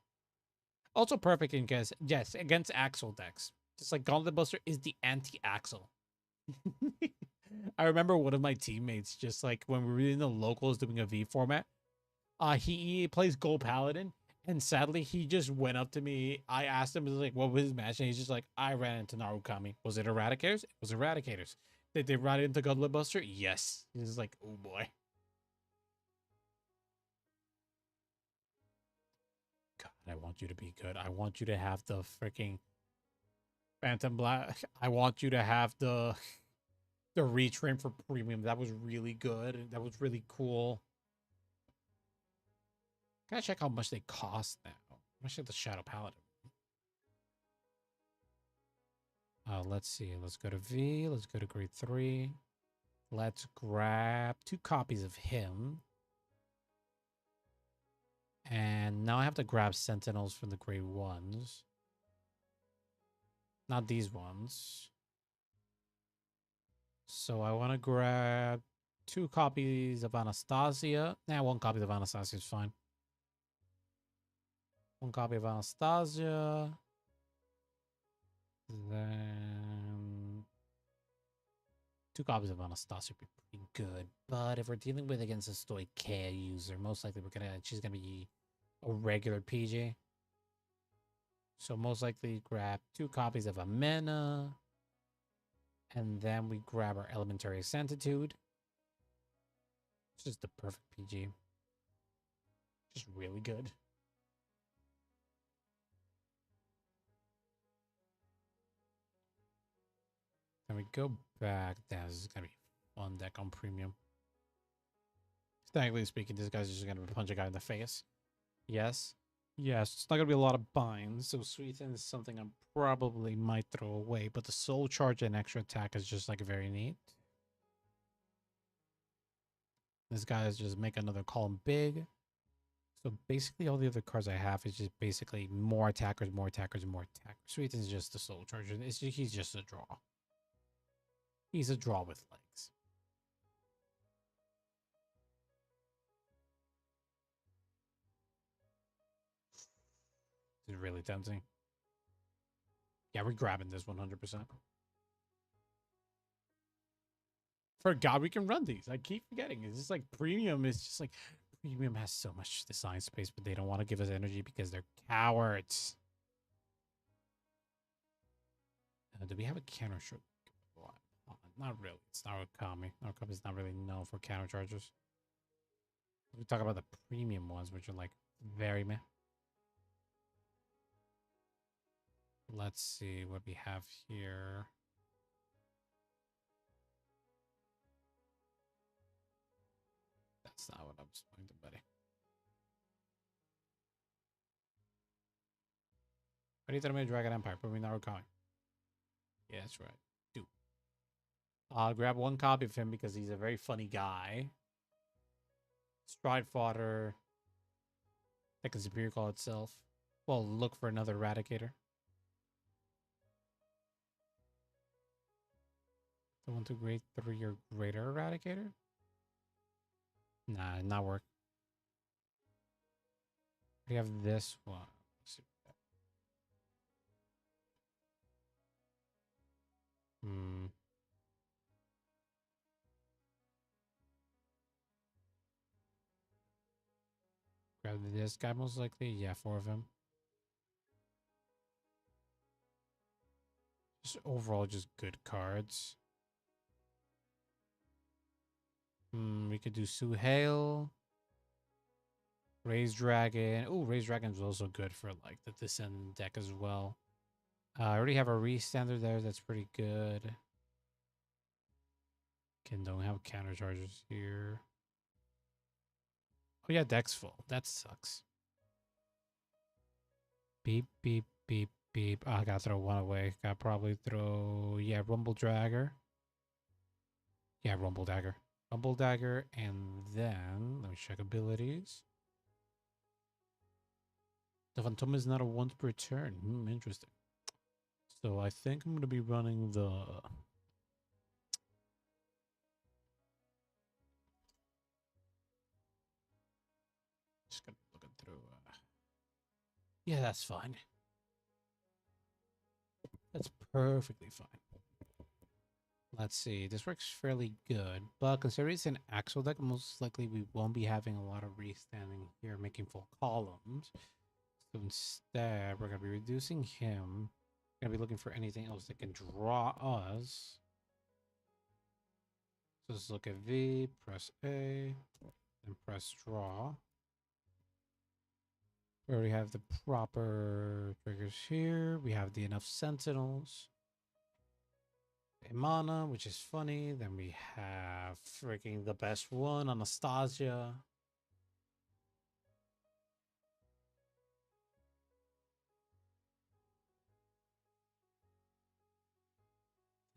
Also perfect in case, yes, against Axel decks. Just like Gauntlet Buster is the anti-Axel. I remember one of my teammates, just like when we were in the locals doing a V format, he plays Gold Paladin, and sadly he just went up to me. I asked him, like, what was his match, and he's just like, I ran into Narukami. Was it Eradicators? It was Eradicators. Did they run into Gauntlet Buster? Yes. He's like, oh boy. God, I want you to be good. I want you to have the freaking Phantom Black. I want you to have the retrain for premium. That was really good. That was really cool. Gotta check how much they cost now. How much is the Shadow Paladin? Let's see. Let's go to V. Let's go to grade 3. Let's grab 2 copies of him. And now I have to grab Sentinels from the grade 1s. Not these ones. So I want to grab 2 copies of Anastasia. Nah, 1 copy of Anastasia is fine. 1 copy of Anastasia. Then 2 copies of Anastasia would be pretty good. But if we're dealing with against a Stoichea user, most likely she's gonna be a regular PG. So most likely grab 2 copies of Amena. And then we grab our Elementary Sanctitude. It's just the perfect PG. Just really good. Then we go back. Damn, this is gonna be a fun deck on premium. Technically speaking, this guy's just gonna punch a guy in the face. Yes. Yes, it's not gonna be a lot of binds, so Sweeten is something I probably might throw away, but the soul charge and extra attack is just like very neat. This guy is just make another column big. So basically all the other cards I have is just basically more attackers, more attackers, more attackers. Sweeten is just the soul charger. He's just a draw. He's a draw with legs. It's really tempting. Yeah, we're grabbing this 100%. Forgot we can run these. I keep forgetting. It's just like premium is just like premium has so much design space, but they don't want to give us energy because they're cowards. Do we have a counter shot? Not really. It's Narukami. Narukami is not really known for counter chargers. We talk about the premium ones, which are like very meh. Let's see what we have here. That's not what I was going to, buddy. What do you think of Dragon Empire? Put me Narukami. Yeah, that's right. Do. I'll grab 1 copy of him because he's a very funny guy. Stride fodder. That can superior call itself. Well, look for another Eradicator. The 1 to grade 3 or greater Eradicator? Nah, not work. We have this one. Grab this guy most likely. Yeah, 4 of them. Just overall, just good cards. We could do Suhail. Raise Dragon. Oh, Raise Dragon is also good for like the Descendant deck as well. I already have a re-standard there. That's pretty good. Can don't have counter charges here. Oh yeah, deck's full. That sucks. Beep, beep, beep, beep. Oh, I gotta throw one away. Gotta probably throw, yeah, Rumble Dagger. Yeah, Rumble Dagger. Rumble Dagger, and then, let me check abilities. The Phantom is not a once per turn. Interesting. So I think I'm gonna be running the... Just gonna look it through. Yeah, that's fine. That's perfectly fine. Let's see. This works fairly good, but considering it's an axle deck, most likely we won't be having a lot of restanding here, making full columns. So instead, we're gonna be reducing him. We're gonna be looking for anything else that can draw us. So let's look at V, press A, and press draw. We already have the proper triggers here. We have the enough sentinels. Mana, which is funny. Then we have freaking the best one, Anastasia.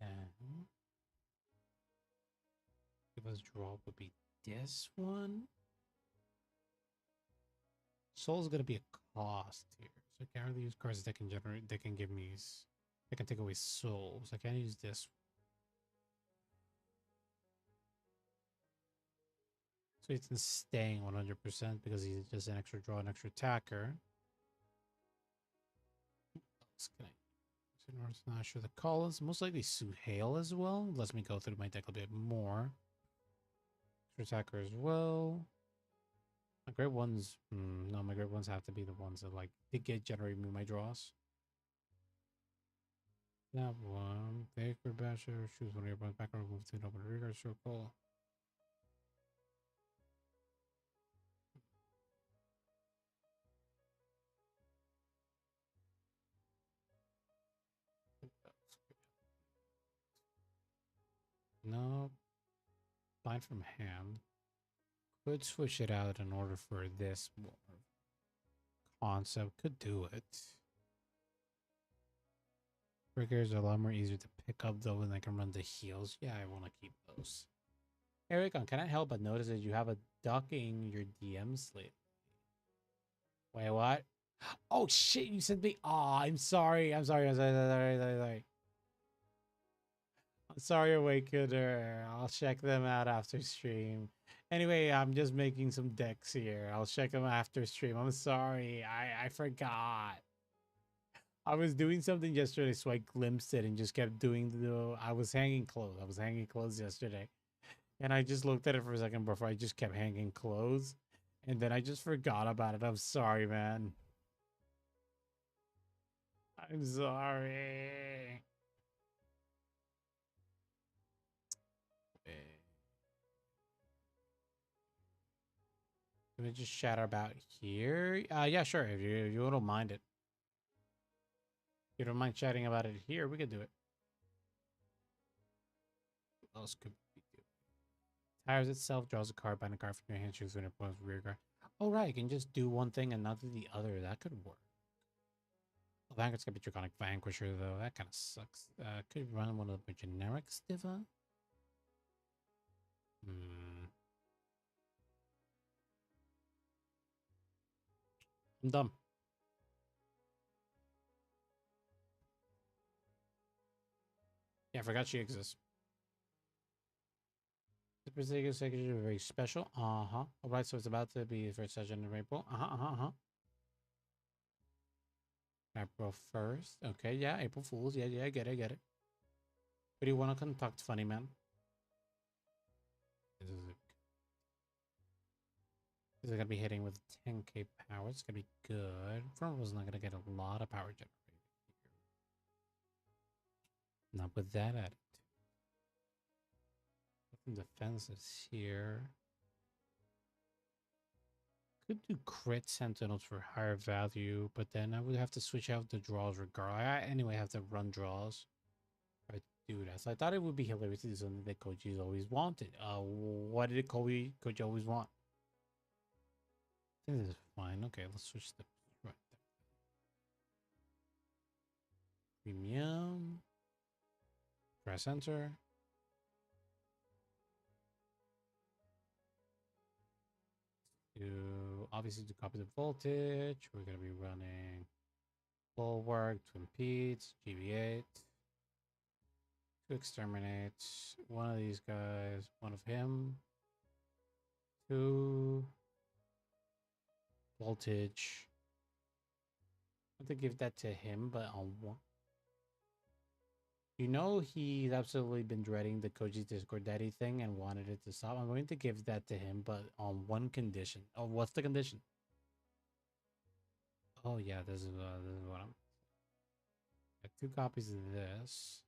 And give us draw would be this one. Soul is gonna be a cost here, so I can't really use cards that can generate. That can give me. That can take away souls. I can't use this. So it's staying 100% because he's just an extra draw, an extra attacker. Not sure the call is most likely Suhail as well. Lets me go through my deck a bit more. Extra attacker as well. My great ones, no, my great ones have to be the ones that like to get generate me my draws. That one, Baker Basher, choose one of your buttons back or move to an open rear circle. No, bind from hand. Could switch it out in order for this concept. Could do it. Triggers are a lot more easier to pick up though, and I can run the heals. Yeah, I want to keep those. Hey, Ray-Kon, can I help but notice that you have a duck in your DM slate? Wait, what? Oh shit, you sent me. Oh, I'm sorry. I'm sorry. I'm sorry. Sorry. Sorry. Sorry. I'm sorry, Awakener. I'll check them out after stream. Anyway, I'm just making some decks here. I'll check them after stream. I'm sorry. I forgot. I was doing something yesterday, so I glimpsed it and just kept doing the. I was hanging clothes. I was hanging clothes yesterday, and I just looked at it for a second before I just kept hanging clothes, and then I just forgot about it. I'm sorry, man. I'm sorry. Can we just chat about here? Yeah, sure. If you don't mind it, if you don't mind chatting about it here, we could do it. What else could we do? Tires itself draws a card, bind a card from your hand, choose an opponent's rear guard. Oh, right. You can just do one thing and not do the other. That could work. Vanguard's gonna be Draconic Vanquisher, though. That kind of sucks. Could run one of the generic Stiva. I'm dumb. Yeah, I forgot she exists. The particular secretary is very special. Uh-huh. Alright, so it's about to be the first session in April. Uh-huh. April 1st. Okay, yeah, April Fools. Yeah, I get it. What do you want to conduct, funny man? This is gonna be hitting with 10k power. It's gonna be good. Front not gonna get a lot of power generated here. Not with that attitude. Defense is here. could do crit sentinels for higher value, but then I would have to switch out the draws regardless. I anyway have to run draws. Right, do that. So I thought it would be hilarious to do something that Koji's always wanted. What did Koji always want? I think this is fine. Okay, let's switch the right. Premium. Press enter. To obviously to copy the voltage, we're gonna be running bulwark, twin peats, GB8. To exterminate one of these guys, one of him. Two voltage. I have to give that to him, but on one. You know he's absolutely been dreading the Koji's Discord Daddy thing and wanted it to stop. I'm going to give that to him, but on one condition. Oh, what's the condition? Oh yeah, this is what I'm. Got 2 copies of this.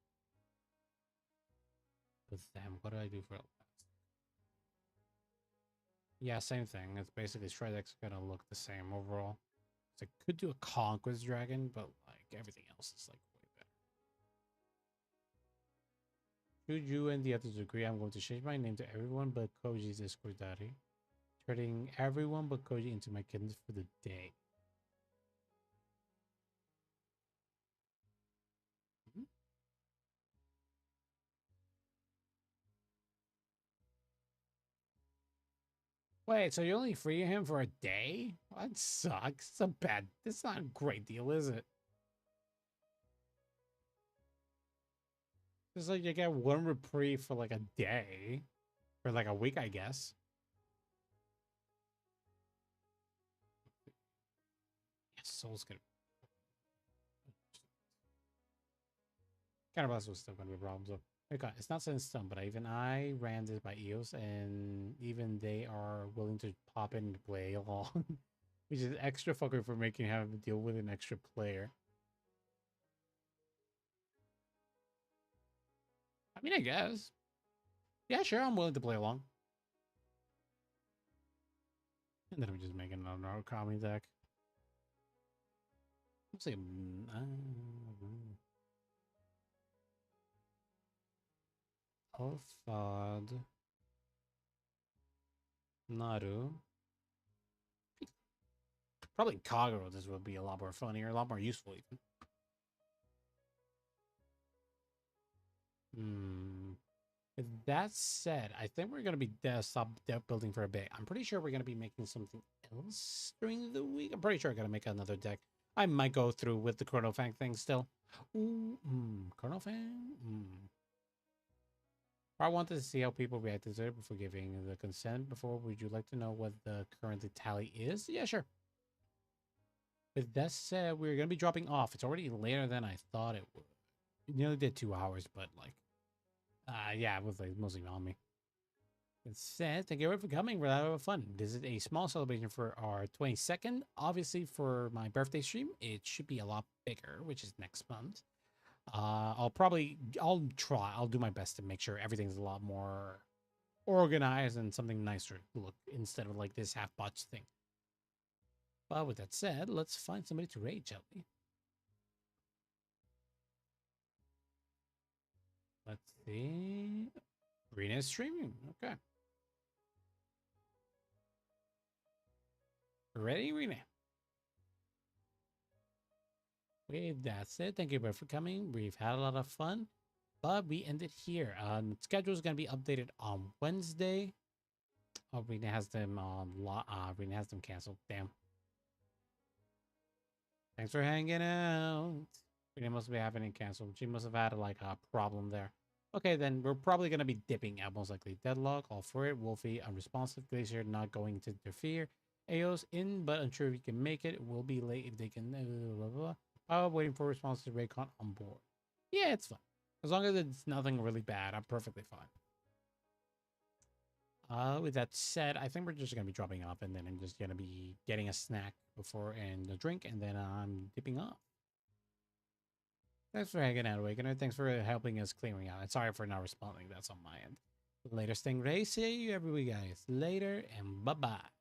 But then, what do I do for it? Yeah, same thing. It's basically Shredder's gonna look the same overall. So I could do a Conquest Dragon, but like everything else is like way better. Should you and the others agree, I'm going to change my name to everyone but Koji's Discord Daddy, turning everyone but Koji into my kittens for the day. Wait, so you only free him for a day? That sucks. It's a bad. It's not a great deal, is it? It's like you get 1 reprieve for like a day, for like a week, I guess. Yes, Soul's gonna. Counterblast was still gonna be a problem. So okay, it's not set in stone, but even I ran this by EOS, and even they are willing to pop in and play along, which is extra fucker for making having to deal with an extra player. I mean, I guess. Yeah, sure, I'm willing to play along. And then I'm just making another comedy deck. Let's see. Orfad. Naru. Probably Kagero. This would be a lot more funnier, a lot more useful, even. With that said, I think we're going to be stop deck building for a bit. I'm pretty sure we're going to be making something else during the week. I'm pretty sure I'm going to make another deck. I might go through with the Chronofang thing still. Ooh, Chronofang? I wanted to see how people reacted to it before giving the consent. Before, would you like to know what the current tally is? Yeah, sure. With that said, we're going to be dropping off. It's already later than I thought it would. It nearly did 2 hours, but like, yeah, it was like mostly on me. It says, thank you for coming. We're having fun. This is a small celebration for our 22nd. Obviously, for my birthday stream, it should be a lot bigger, which is next month. I'll do my best to make sure everything's a lot more organized and something nicer look instead of like this half botched thing. But with that said, let's find somebody to raid, shall we? Let's see. Rena is streaming. Okay. Ready, Rena? Okay, that's it. Thank you both for coming. We've had a lot of fun, but we ended here. Schedule is going to be updated on Wednesday. Oh, Rena has them Rena has them canceled. Damn. Thanks for hanging out. Rena must be having it canceled. She must have had like a problem there. Okay, then we're probably going to be dipping out, most likely. Deadlock, all for it. Wolfie, unresponsive. Glacier, not going to interfere. Aos, in, but unsure if he can make it. Will be late if they can. Blah, blah, blah. Waiting for response to Ray-Kon on board. Yeah, it's fine. As long as it's nothing really bad, I'm perfectly fine. With that said, I think we're just going to be dropping off, and then I'm just going to be getting a snack before and a drink, and then I'm dipping off. Thanks for hanging out, Awakener. Thanks for helping us clearing out. And sorry for not responding. That's on my end. Later, Stingray. See you every week, guys. Later, and bye-bye.